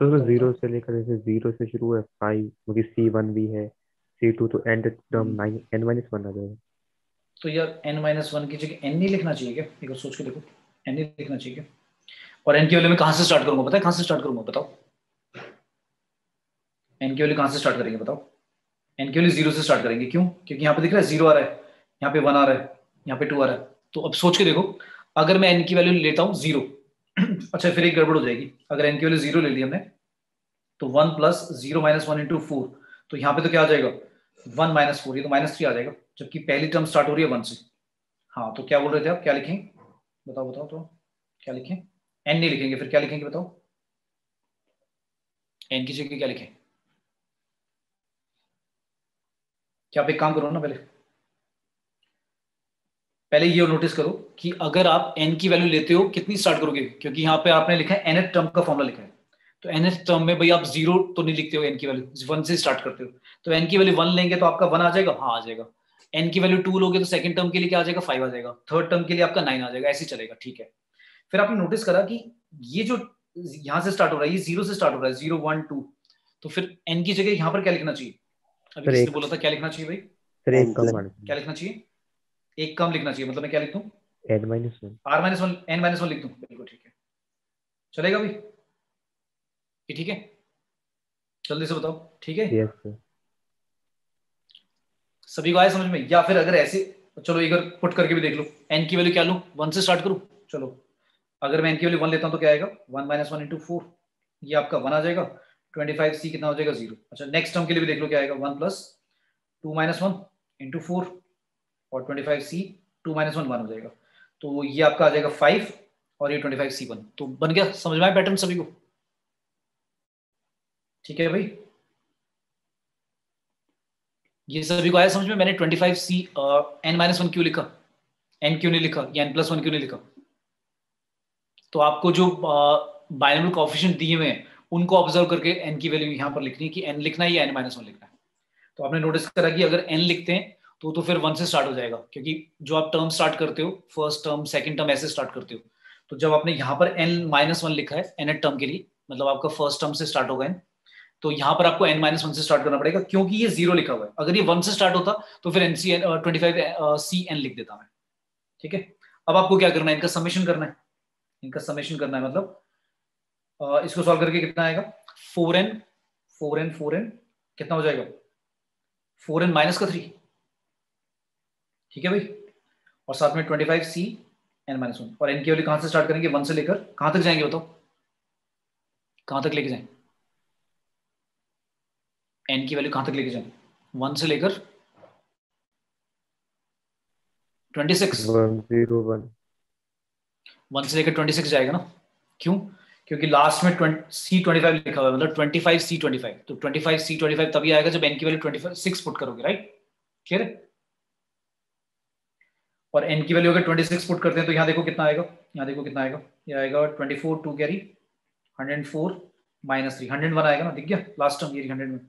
सर 0 से लेकर, जैसे 0 से शुरू है 5, क्योंकि C1 भी है C2, तो एंड टर्म n-1 आ जाएगा। तो यार n-1 की जगह n नहीं लिखना चाहिए क्या, एक बार सोच के देखो, n नहीं लिखना चाहिए क्या? और n की वैल्यू में कहां से स्टार्ट करूंगा, पता है कहां से स्टार्ट करूंगा, बताओ n की वैल्यू कहां से स्टार्ट करेंगे, बताओ? n की वैल्यू 0 से स्टार्ट करेंगे, क्यों? क्योंकि यहाँ पे दिख रहा है 0 आ रहा है, यहाँ पे 1 आ रहा है, यहाँ पे 2 आ रहा है। तो अब सोच के देखो, अगर मैं n की वैल्यू लेता हूँ 0, अच्छा फिर एक गड़बड़ हो जाएगी, अगर n की वैल्यू 0 ले ली हमने तो 1 प्लस 0 माइनस 1 इंटू 4, तो यहाँ पे तो क्या आ जाएगा 1 माइनस 4, ये तो -3 आ जाएगा, जबकि पहली टर्म स्टार्ट हो रही है 1 से। हाँ तो क्या बोल रहे थे आप, क्या लिखें, बताओ बताओ तो क्या लिखें, n नहीं लिखेंगे, फिर क्या लिखेंगे बताओ, n की जगह क्या लिखें? क्या आप एक काम करो ना, पहले ये नोटिस करो कि अगर आप n की वैल्यू लेते हो कितनी स्टार्ट करोगे, क्योंकि यहाँ पे आपने लिखा है nth टर्म का फॉर्मूला लिखा है, तो nth टर्म में भाई आप 0 तो नहीं लिखते हो, n की वैल्यू 1 से स्टार्ट करते हो, तो n की वैल्यू 1 लेंगे तो आपका 1 आ जाएगा, हाँ आ जाएगा। n की वैल्यू 2 लोगे तो सेकंड टर्म के लिए क्या आ जाएगा, 5 आ जाएगा, थर्ड टर्म के लिए आपका 9 आ जाएगा, ऐसे चलेगा, ठीक है। फिर आपने नोटिस करा कि ये जो यहाँ से स्टार्ट हो रहा है ये 0 से स्टार्ट हो रहा है, 0 1 2, तो फिर n की जगह यहाँ पर क्या लिखना चाहिए, अभी किसने बोला था क्या लिखना चाहिए भाई, सर एक कम मार क्या लिखना चाहिए, एक कम लिखना चाहिए, मतलब मैं क्या लिख दूं, n minus 1 r minus one n minus one लिख दूं, बिल्कुल ठीक है, चलेगा भाई, ये ठीक है, जल्दी से बताओ, ठीक है, यस सर सभी को आया समझ में। या फिर अगर ऐसे, चलो एक बार पुट करके भी देख लो, n की वैल्यू क्या लूं, 1 से स्टार्ट करूं, चलो अगर मैं n की वैल्यू 1 लेता हूं तो क्या आएगा, 1 माइनस 1 इंटू 4, ये आपका 1 आ जाएगा, 25c कितना हो जाएगा 0। अच्छा नेक्स्ट टर्म के लिए भी देख लो क्या आएगा, 1 प्लस 2 माइनस 1 इंटू 4 और 25c 2 माइनस 1 1 हो जाएगा, तो ये आपका आ जाएगा 5 और ये 25c 1, तो बन गया, समझ में आया पैटर्न सभी को, ठीक है भाई, ये सभी को आया समझ में। मैंने 25c n माइनस 1 क्यों लिखा, n क्यों नहीं लिखा, या n प्लस 1 क्यों नहीं लिखा, तो आपको जो बाइनोमियल कोएफिशिएंट दिए हुए हैं उनको ऑब्जर्व करके n की वैल्यू यहाँ पर लिखनी है कि n लिखना है या n माइनस 1 लिखना है। तो आपने नोटिस करा कि अगर n लिखते हैं तो फिर 1 से स्टार्ट हो जाएगा, क्योंकि जो आप टर्म स्टार्ट करते हो फर्स्ट टर्म सेकंड टर्म ऐसे स्टार्ट करते हो, तो जब आपने यहाँ पर n माइनस 1 लिखा है nth टर्म के लिए, मतलब आपका फर्स्ट टर्म से स्टार्ट होगा n, तो यहाँ पर आपको n माइनस 1 से स्टार्ट करना पड़ेगा, क्योंकि ये 0 लिखा हुआ है, अगर ये 1 से स्टार्ट होता तो फिर NC 25cn लिख देता मैं, ठीक है। अब आपको क्या करना है, इनका समेशन करना है, इनका समेशन करना है, मतलब इसको सॉल्व करके कितना आएगा, 4n 4n 4n कितना हो जाएगा, 4n माइनस का 3, ठीक है भाई, और साथ में 25c n माइनस 1, और n की वैल्यू कहां से स्टार्ट करेंगे, 1 से लेकर कहां तक जाएंगे बताओ, कहां तक लेके जाएं, n की वैल्यू कहां तक लेके जाएं, 1 से लेकर 26, 101 1 से लेकर 26 जाएगा ना, क्यों, क्योंकि लास्ट में C25 लिखा हुआ है, मतलब 25C25, तो 25C25 तभी आएगा जब n की वैल्यू 26 पुट करोगे, राइट, क्लियर है। और n की वैल्यू अगर 26 पुट करते हैं तो यहाँ देखो कितना आएगा, यहाँ देखो कितना आएगा, ये आएगा 24 2 कैरी 104 माइनस 3 101 आएगा ना, दिख गया लास्ट टर्म, ये 100 में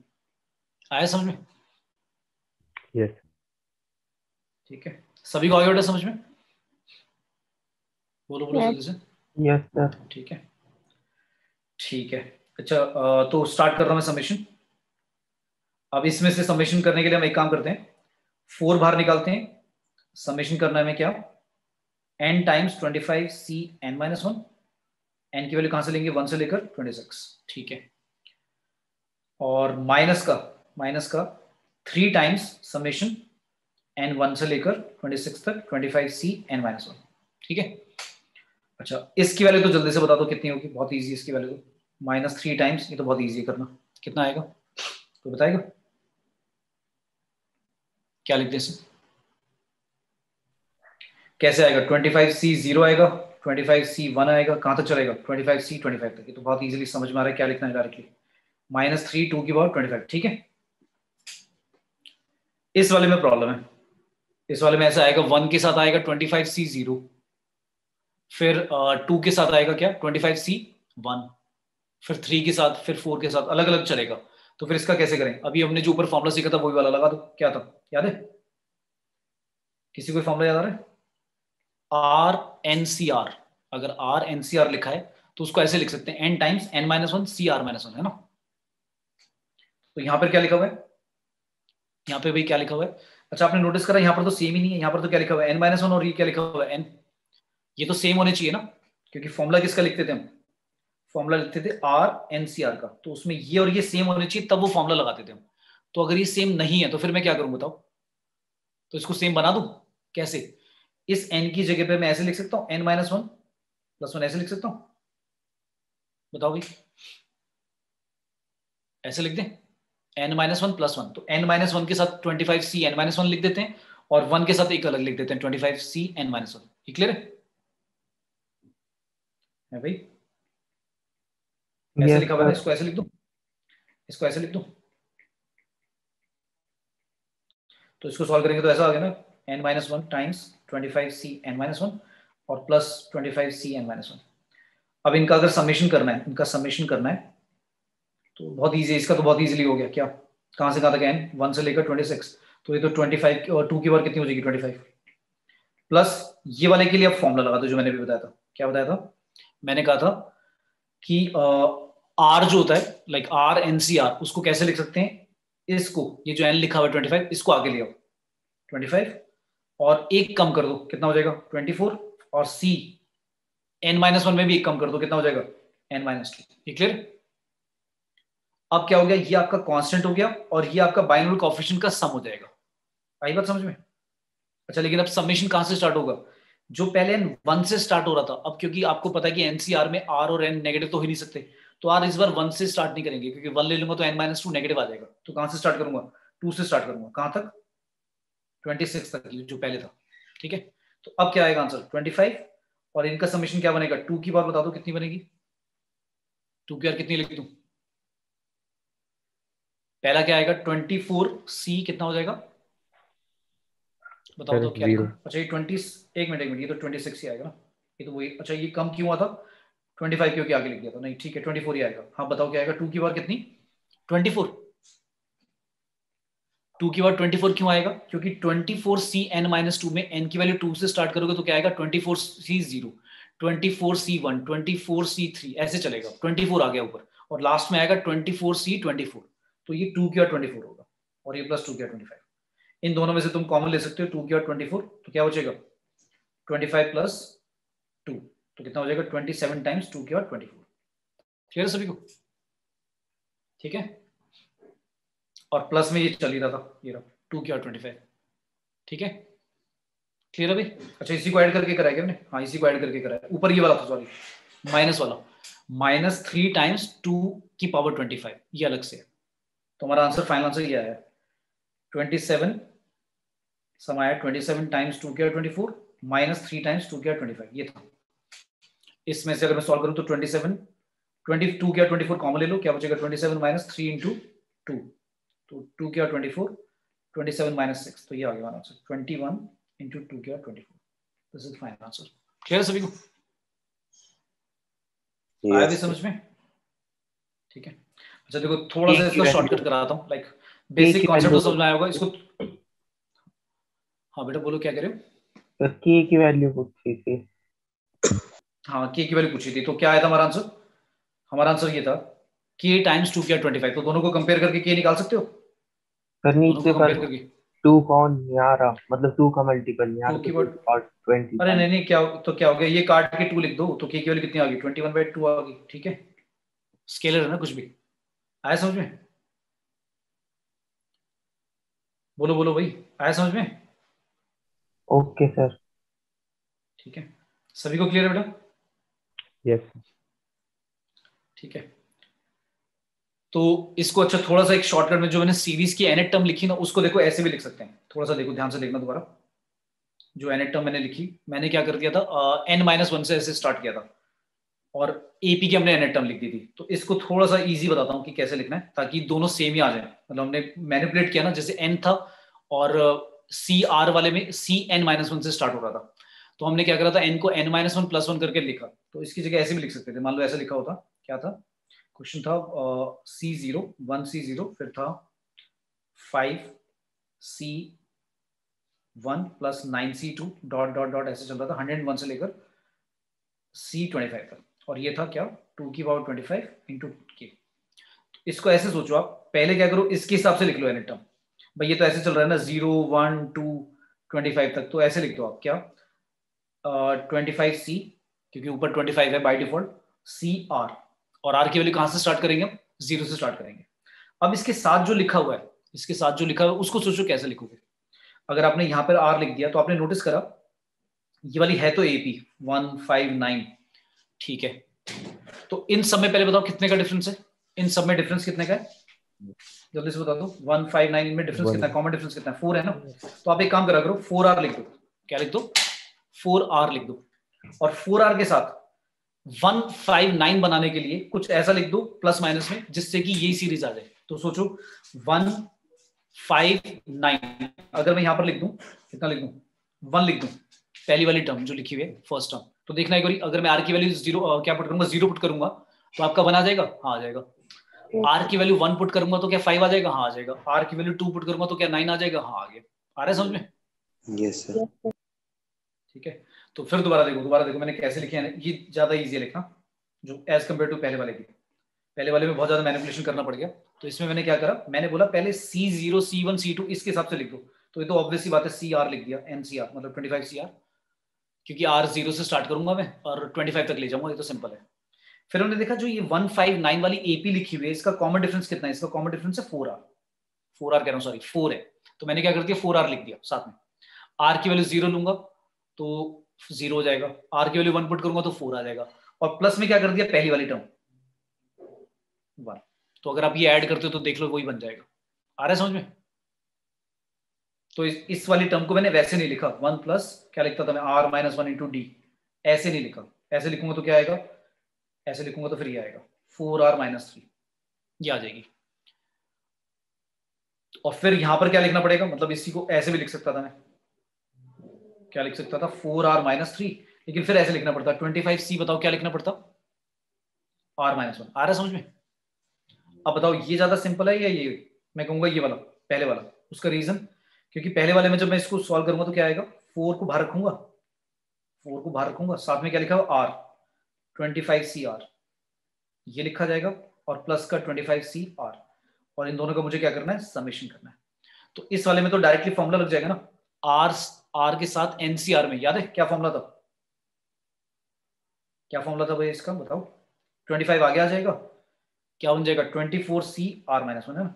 आया समझ में, यस ठीक है, सभी को आ गया समझ में, बोलो बोलो जल्दी से, यस सर। ठीक है ठीक है। अच्छा तो स्टार्ट कर रहा हूं मैं समेशन। अब इसमें से समेशन करने के लिए हम एक काम करते हैं, 4 बाहर निकालते हैं, समेशन करना है हमें क्या, n times 25c n minus 1, n की वैल्यू कहां से लेंगे, 1 से लेकर 26, ठीक है, और माइनस का 3 टाइम्स समेशन n 1 से लेकर 26 तक 25c n माइनस 1, ठीक है। अच्छा इसकी वैल्यू तो जल्दी से बता दो कितनी होगी, बहुत इजी इसकी वैल्यू तो, -3 टाइम्स, ये तो बहुत इजी है करना, कितना आएगा तो बताएगा, क्या लिखते हैं इसे, कैसे आएगा, 25c 0 आएगा, 25c 1 आएगा, कहां तक चलेगा 25c 25 तक, ये तो बहुत इजीली समझ में आ रहा है क्या लिखना है डायरेक्टली, -3 2 की पावर 25, ठीक है। इस वाले में प्रॉब्लम है, इस वाले में ऐसा आएगा, 1 के साथ आएगा 25c 0, फिर 2 के साथ आएगा क्या 25c 1, फिर 3 के साथ, फिर 4 के साथ, अलग अलग चलेगा। तो फिर इसका कैसे करें, अभी हमने जो ऊपर फॉर्मूला सीखा था वही वाला लगा दो, क्या था याद है, किसी को फॉर्मूला याद आ रहा है, RNCR, अगर RNCR लिखा है तो उसको ऐसे लिख सकते हैं n times n minus 1 CR minus 1, है ना। तो यहां पर क्या लिखा हुआ है, यहाँ पे भी क्या लिखा हुआ है, अच्छा आपने नोटिस करा यहाँ पर तो सेम ही नहीं है, यहाँ पर तो क्या लिखा हुआ है n माइनस 1 और ये क्या लिखा हुआ है n, ये तो सेम होने चाहिए ना, क्योंकि फॉर्मूला किसका लिखते थे हम, फॉर्मूला लिखते थे RNCR का, तो उसमें ये और ये सेम होने चाहिए तब वो फॉर्मूला लगाते थे हम, तो अगर ये सेम नहीं है तो फिर मैं क्या करूं बताओ, तो इसको सेम बना दूं, कैसे, इस n की जगह पे मैं ऐसे लिख सकता हूं n माइनस 1 प्लस 1, ऐसे लिख सकता हूं, बताओ भाई, ऐसे लिख दें n माइनस 1 प्लस 1, तो n माइनस 1 के साथ 25c n माइनस 1 लिख देते हैं, और 1 के साथ एक अलग लिख देते हैं 25c n माइनस 1, ये क्लियर है भाई, ऐसे लिखा हुआ है, इसको ऐसे लिख दूं, इसको ऐसे लिख दूं, तो इसको सॉल्व करेंगे तो ऐसा आ गया ना, n-1 टाइम्स 25c n-1 और प्लस 25c n-1। अब इनका अगर समेशन करना है, तो बहुत ईजी है, इसका तो बहुत ईजिली हो गया। क्या, कहाँ से कहाँ तक n 1 से लेकर 26, तो ये तो 25 और 2 की बार कितनी हो जाएगी 25, प्लस ये वाले के लिए अब फॉर्मूला लगा दो जो मैंने भी बताया था। क्या बताया था? मैंने कहा था कि r जो होता है लाइक r NCR, उसको कैसे लिख सकते हैं, इसको, ये जो n लिखा हुआ है 25, इसको आगे ले आओ 25 और एक कम कर दो, कितना हो जाएगा 24, और c n-1 में भी एक कम कर दो, कितना हो जाएगा n-2। ये क्लियर? अब क्या हो गया, ये आपका कांस्टेंट हो गया और ये आपका बाइनोमियल कोएफिशिएंट का सम हो जाएगा। आई बात समझ में? अच्छा, लेकिन अब समेशन कहां से स्टार्ट होगा? जो पहले n 1 से स्टार्ट हो रहा था, अब क्योंकि आपको पता है कि NCR में r और n नेगेटिव तो हो ही नहीं सकते, तो r इस बार 1 से स्टार्ट नहीं करेंगे, क्योंकि 1 ले लूंगा तो n-2 नेगेटिव आ जाएगा। तो कहां से स्टार्ट करूंगा? 2 से स्टार्ट करूंगा। कहां तक? 26 तक, जो पहले था। ठीक है, तो अब क्या आएगा आंसर 25, और इनका समेशन क्या बनेगा? 2 की बार बता दो कितनी बनेगी, 2 की बार कितनी लिख दूं? पहला क्या आएगा 24c, कितना हो जाएगा बताओ तो क्या लिखूं? अच्छा ये 20, एक मिनट, ये तो 26 ही आएगा ना, ये तो वही। अच्छा ये कम क्यों हुआ था? 25 क्योंकि आगे लिख दिया था। नहीं ठीक है, 24 ही आएगा। हाँ बताओ क्या आएगा? 2 की बार कितनी 24, 2 की बार 24 क्यों आएगा? क्योंकि 24c n-2 में n की वैल्यू 2 से स्टार्ट करोगे तो क्या आएगा 24c0, 24c1, 24c3, ऐसे चलेगा। 24 आ गया ऊपर, और लास्ट में आएगा 24c24, तो ये 2 की और 24 होगा, और ये प्लस 2 की और 25। इन दोनों में से तुम कॉमन ले सकते हो 2 की और 24, तो क्या बचेगा 25 प्लस 2, तो कितना हो जाएगा 27 टाइम्स 2 की और 24। क्लियर है सभी को? ठीक है, और प्लस में ये चल ही रहा था, ये रहा 2 की और 25। ठीक है, क्लियर है भाई? अच्छा इसी को ऐड करके कराएगा हमने, हाँ इसी को ऐड करके कराया, ऊपर ये वाला था सॉरी, माइनस वाला, -3 टाइम्स 2 की पावर 25, ये अलग से है। तो हमारा आंसर, फाइनल आंसर ये आया 27, सम आया 27 टाइम्स 2 की और 24 -3 टाइम्स 2 की और 25, ये था। इसमें से अगर मैं सॉल्व करूं तो 27, 22 की और 24 कॉमन ले लो, क्या बचेगा 27 - 3 × 2, तो 2 की और 24, 27 - 6, तो ये आ गया हमारा आंसर 21 × 2 की और 24। This is final answer. Clear सभी को? आया भी समझ में? ठीक है, अच्छा देखो थोड़ा सा इसका शॉर्टकट कराता हूँ, लाइक बेसिक कॉन्सेप्ट तो समझ में आया होगा इसको। हाँ बेटा बोलो क्या कह रहे हो? तो k की वैल्यू पूछी थी। हाँ k की वैल्यू पूछी थी, तो क्या आया था हमारा आंसर? हमारा आंसर ये था k टाइम्स 2 की और 25, तो दोनों को कंपेयर करके k निकाल सकते हो? करनी से पर 2 कौन यहाँ रहा, मतलब 2 का मल्टीपल यहाँ तो और 20। अरे नहीं क्या, तो क्या हो गया, ये काट के 2 लिख दो, तो k की वैल्यू कितनी आ गई 21/2 आ गई। ठीक है, स्केलर है ना, कुछ भी। आया समझ में? बोलो बोलो भाई, आया समझ में? Okay sir. ठीक है, सभी को क्लियर है बेटा? यस। ठीक है, तो इसको अच्छा थोड़ा सा एक शॉर्टकट में जो मैंने सीरीज की nth टर्म लिखी ना, उसको देखो ऐसे भी लिख सकते हैं। थोड़ा सा देखो, ध्यान से देखना दोबारा, जो nth टर्म मैंने लिखी, मैंने क्या कर दिया था n-1 से ऐसे स्टार्ट किया था, और AP की हमने nth टर्म लिख दी थी। तो इसको थोड़ा सा इजी बताता हूँ कि कैसे लिखना है, ताकि दोनों सेम ही आ जाए। मतलब हमने मैनिपुलेट किया ना, जैसे n था और CR वाले में CN-1 से स्टार्ट हो रहा था, तो हमने क्या करा था, n को n-1 + 1 करके लिखा। तो इसकी जगह ऐसे भी लिख सकते थे, मान लो ऐसे लिखा होता, क्या था क्वेश्चन था C0 1C0, फिर था 5C1 + 9C2 ... ऐसे चल रहा था 101 से लेकर C25 तक, और ये था क्या 2 की पावर 25 × k। इसको ऐसे सोचो आप, पहले क्या करो, इसके हिसाब से लिख लो nth टर्म। भाई ये तो ऐसे चल रहा है ना 0 1 2 25 तक, तो ऐसे लिख दो आप क्या 25C, क्योंकि ऊपर 25 है बाय डिफॉल्ट, CR, और R की वैल्यू कहां से स्टार्ट करेंगे हम? 0 से स्टार्ट करेंगे। अब इसके साथ जो लिखा हुआ है, उसको सोचो कैसे लिखोगे। अगर आपने यहाँ पर R लिख दिया, तो आपने नोटिस करा ये वाली है तो AP 159, ठीक है। तो इन सब में पहले बताओ कितने का डिफरेंस है? इन सब में डिफरेंस कितने का है, जल्दी से बता दो। 159 में डिफरेंस कितना है? कॉमन डिफरेंस कितना है? 4 है ना। तो आप एक काम करा करो, 4R लिख दो। क्या लिख दो? 4R लिख दो, और 4R के साथ 159 बनाने के लिए कुछ ऐसा लिख दो प्लस माइनस में, जिससे कि यही सीरीज आ जाए। तो सोचो 5 9, अगर मैं यहाँ पर लिख दूं, कितना लिख दूं, 1 लिख दूं, पहली वाली टर्म जो लिखी हुई है फर्स्ट टर्म, तो देखना एक बार, अगर मैं आर की वैल्यू 0 क्या पुट करूंगा, 0 पुट करूंगा तो आपका 1 आ जाएगा, हाँ आ जाएगा। आर की वैल्यू 1 पुट करूंगा तो क्या 5 आ जाएगा, हाँ आ जाएगा। आर की वैल्यू 2 पुट करूंगा तो क्या 9 आ जाएगा, हाँ आ गया। आ रहा है समझ में? Yes sir. ठीक है, तो फिर दोबारा देखो मैंने कैसे लिखे हैं, ये ज्यादा इजी है लिखना जो एज कम्पेयर टू पहले वाले की। पहले वाले में बहुत ज्यादा मैनिपुलेशन करना पड़ गया, तो इसमें मैंने क्या करा, मैंने बोला पहले C0 C1 C2 इसके हिसाब से लिख दो, तो ये तो ऑब्वियस सी बात है, CR लिख दिया, NCR मतलब 25 CR, क्योंकि R 0 से स्टार्ट करूंगा मैं और 25 तक ले जाऊंगा, ये तो सिंपल है। फिर हमने देखा जो ये 159 वाली AP लिखी हुई है, इसका कॉमन डिफरेंस कितना है, इसका कॉमन डिफरेंस है 4R कह रहा हूँ, सॉरी 4 है, तो मैंने क्या कर दिया 4R लिख दिया साथ में। R की वैल्यू 0 लूंगा तो 0 हो जाएगा, R की वैल्यू 1 पुट करूंगा तो 4 आ जाएगा, और प्लस में क्या कर दिया पहली वाली टर्म 1, तो अगर आप ये ऐड करते हो तो देख लो वही बन जाएगा। आ रहा है समझ में? तो इस वाली टर्म को मैंने वैसे नहीं लिखा, 1 प्लस क्या लिखता था मैं, R माइनस 1 इंटू डी, ऐसे नहीं लिखा, ऐसे लिखूंगा तो क्या आएगा, ऐसे लिखूंगा तो फिर ये आएगा 4R माइनस 3, ये आ जाएगी। और फिर यहां पर क्या लिखना पड़ेगा, मतलब इसी को ऐसे भी लिख सकता था मैं, क्या लिख सकता था 4R माइनस 3, लेकिन फिर ऐसे लिखना पड़ता 25C, बताओ क्या लिखना पड़ता, R माइनस 1। आ रहा है समझ में? अब बताओ ये ज्यादा सिंपल है या ये, मैं कहूंगा ये वाला पहले वाला। उसका रीजन, क्योंकि पहले वाले में जब मैं इसको सॉल्व करूंगा तो क्या आएगा, 4 को बाहर रखूंगा, साथ में क्या लिखा हुआ R 25CR, ये लिखा जाएगा, और प्लस का 25CR, और इन दोनों का मुझे क्या करना है, समेशन करना है। तो इस वाले में तो डायरेक्टली फॉर्मूला लग जाएगा ना, R के साथ NCR में, याद है क्या फॉर्मूला था, क्या फॉर्मूला था भाई इसका बताओ, 25 आगे आ जाएगा, क्या बन जाएगा 24CR माइनस 1 है ना,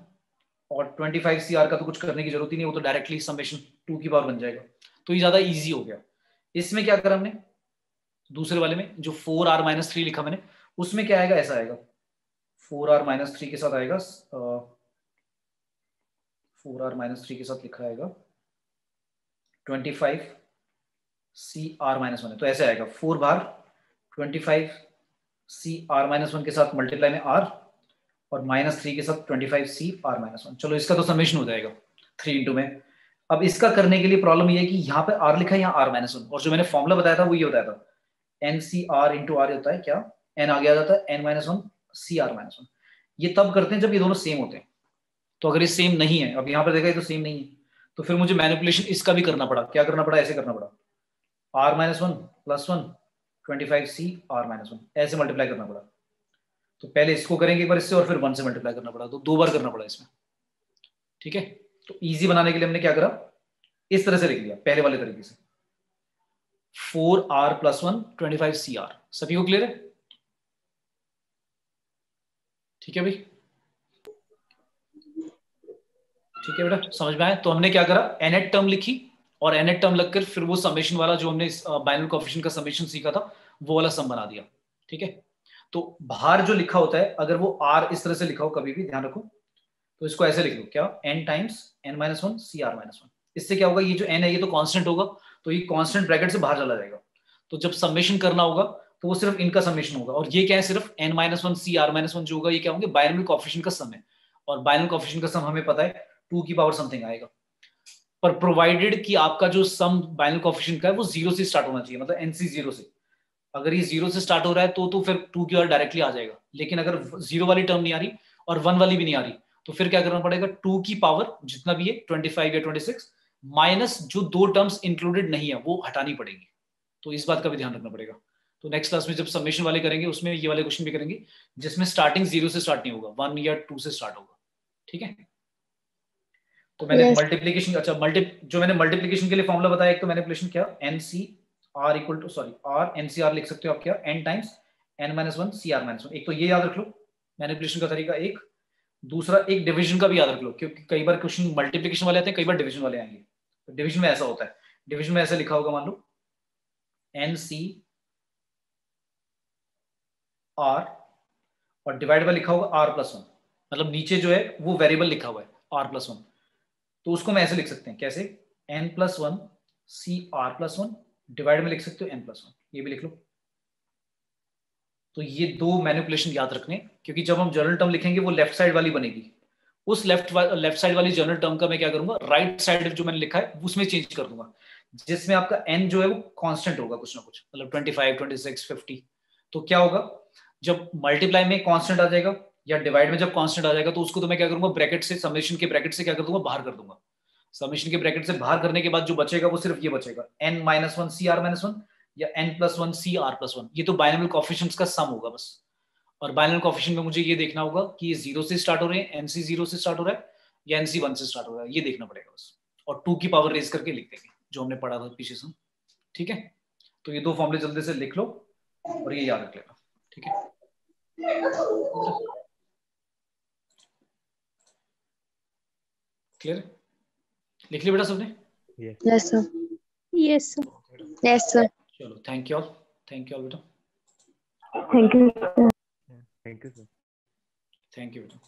और 25CR का तो कुछ करने की जरूरत ही नहीं, वो तो डायरेक्टली समेशन 2 की पावर बन जाएगा, तो ये ज्यादा इजी हो गया। इसमें क्या करा हमने, दूसरे वाले में जो 4R माइनस 3 लिखा मैंने, उसमें क्या आएगा, ऐसा आएगा 4R माइनस 3 के साथ आएगा 4R माइनस 3 के साथ लिखा आएगा 25CR माइनस 1, तो ऐसे आएगा 4 बार 25CR माइनस 1 के साथ मल्टीप्लाई में R, और माइनस 3 के साथ 25CR माइनस 1। चलो इसका तो समेशन हो जाएगा 3 इंटू में। अब इसका करने के लिए प्रॉब्लम ये है कि यहाँ पे R लिखा है, यहाँ R माइनस 1, और जो मैंने फॉर्मूला बताया था वो ये बताया था NCR इंटू R होता है क्या, N आगे आ जाता है N माइनस 1 CR माइनस 1। ये तब करते हैं जब ये दोनों सेम होते हैं, तो अगर ये सेम नहीं है, अब यहाँ पर देखा ये तो सेम नहीं है, तो फिर मुझे मैनिपुलेशन इसका भी करना पड़ा, क्या करना पड़ा, ऐसे करना पड़ा R minus 1 plus 1 25CR minus 1, ऐसे मल्टीप्लाई करना पड़ा। तो पहले इसको करेंगे एक बार इससे, और फिर 1 से मल्टीप्लाई करना पड़ा, तो 2 बार करना पड़ा इसमें। ठीक है, तो इजी बनाने के लिए हमने क्या करा, इस तरह से लिख लिया पहले वाले तरीके से, 4R प्लस 1 25CR। सभी को क्लियर है? ठीक है भाई, ठीक है बेटा, समझ में आया? तो हमने क्या करा, nth टर्म लिखी, और nth टर्म लगकर फिर वो समेशन वाला जो हमने बाइनरी कोएफिशिएंट का समेशन सीखा था वो वाला सम बना दिया। ठीक है, तो बाहर जो लिखा होता है, अगर वो R इस तरह से लिखा हो, कभी भी ध्यान रखो, तो इसको ऐसे लिख लो, क्या n times n minus 1 CR minus 1। इससे क्या होगा, ये जो n है ये तो कांस्टेंट होगा, तो ये कांस्टेंट ब्रैकेट से बाहर चला जाएगा, तो जब समेशन करना होगा तो वो सिर्फ इनका समेशन होगा, और ये क्या है, सिर्फ n माइनस 1 CR माइनस 1 जो होगा ये क्या होंगे, बाइनरी कोएफिशिएंट का सम है, और बाइनरी कोएफिशिएंट का सम हमें पता है 2 की पावर समथिंग आएगा, पर प्रोवाइडेड कि आपका जो सम बाइनरी कोएफिशिएंट का है वो 0 से स्टार्ट होना चाहिए, मतलब NC 0 से। अगर ये 0 से स्टार्ट हो रहा है तो फिर 2 की ओर डायरेक्टली आ जाएगा, लेकिन अगर 0 वाली टर्म नहीं आ रही और 1 वाली भी नहीं आ रही, तो फिर क्या करना पड़ेगा, 2 की पावर जितना भी है 25 या 26 माइनस जो 2 टर्म्स इंक्लूडेड नहीं है वो हटानी पड़ेगी, तो इस बात का भी ध्यान रखना पड़ेगा। तो नेक्स्ट क्लास में जब समेशन वाले करेंगे उसमें ये वाले क्वेश्चन भी करेंगे जिसमें स्टार्टिंग 0 से स्टार्ट नहीं होगा, 1 या 2 से स्टार्ट होगा। ठीक है, तो मैंने मल्टीप्लीकेशन, अच्छा जो मैंने मल्टीप्लीकेशन के लिए फॉर्मूला बताया, एक तो मैनिपुलेशन क्या, NCR equal to R NCR लिख सकते हो आप क्या, n times n minus 1 CR minus 1। एक तो ये याद रख लो मैनिपुलेशन का तरीका, एक दूसरा एक डिवीजन का भी याद रख लो, क्योंकि कई बार क्वेश्चन मल्टीप्लीकेशन वाले आते हैं, कई बार डिवीजन वाले आएंगे। तो डिवीजन में ऐसा होता है, डिवीजन में ऐसा लिखा होगा, मान लो NCR और डिवाइड बाय लिखा होगा R प्लस 1, मतलब नीचे जो है वो वेरिएबल लिखा हुआ है R प्लस 1, तो उसको मैं ऐसे लिख सकते हैं, कैसे, n plus 1 CR plus 1 divide में लिख सकते हो n प्लस 1, ये भी लिख लो। तो ये 2 मैनिपुलेशन याद रखने, क्योंकि जब हम जनरल टर्म लिखेंगे वो लेफ्ट साइड वाली बनेगी, उस लेफ्ट साइड वाली जनरल टर्म का मैं क्या करूंगा, राइट साइड जो मैंने लिखा है उसमें चेंज कर दूंगा, जिसमें आपका n जो है वो कांस्टेंट होगा कुछ ना कुछ, मतलब 25, 26, 50। तो क्या होगा, जब मल्टीप्लाई में कांस्टेंट आ जाएगा या डिवाइड में जब कांस्टेंट आ जाएगा, तो उसको तो मैं क्या करूंगा, ब्रैकेट से, समेशन के ब्रैकेट से क्या कर दूंगा, बाहर कर दूंगा। समेशन के ब्रैकेट से बाहर करने के बाद जो बचेगा वो सिर्फ ये बचेगा, n - 1 CR - 1 या n+1 CR+1। ये तो बाइनोमियल कोएफिशिएंट्स का सम होगा बस। और बाइनोमियल कोएफिशिएंट में मुझे ये देखना होगा कि ये 0 से स्टार्ट हो रहे हैं, nc 0 से स्टार्ट हो रहा है या nc 1 से स्टार्ट हो रहा है, ये देखना पड़ेगा बस। और 2 की पावर रेज करके लिख देंगे जो हमने पढ़ा था पीछे से। ठीक है, तो ये दो फॉर्मूले जल्दी से लिख लो और ये याद रख लेना। ठीक है, क्लियर, लिख लिया बेटा सबने? Yes, sir. Yes, sir. Yes, sir. चलो, थैंक यू ऑल बेटा। Thank you. Thank you sir. Thank you बेटा।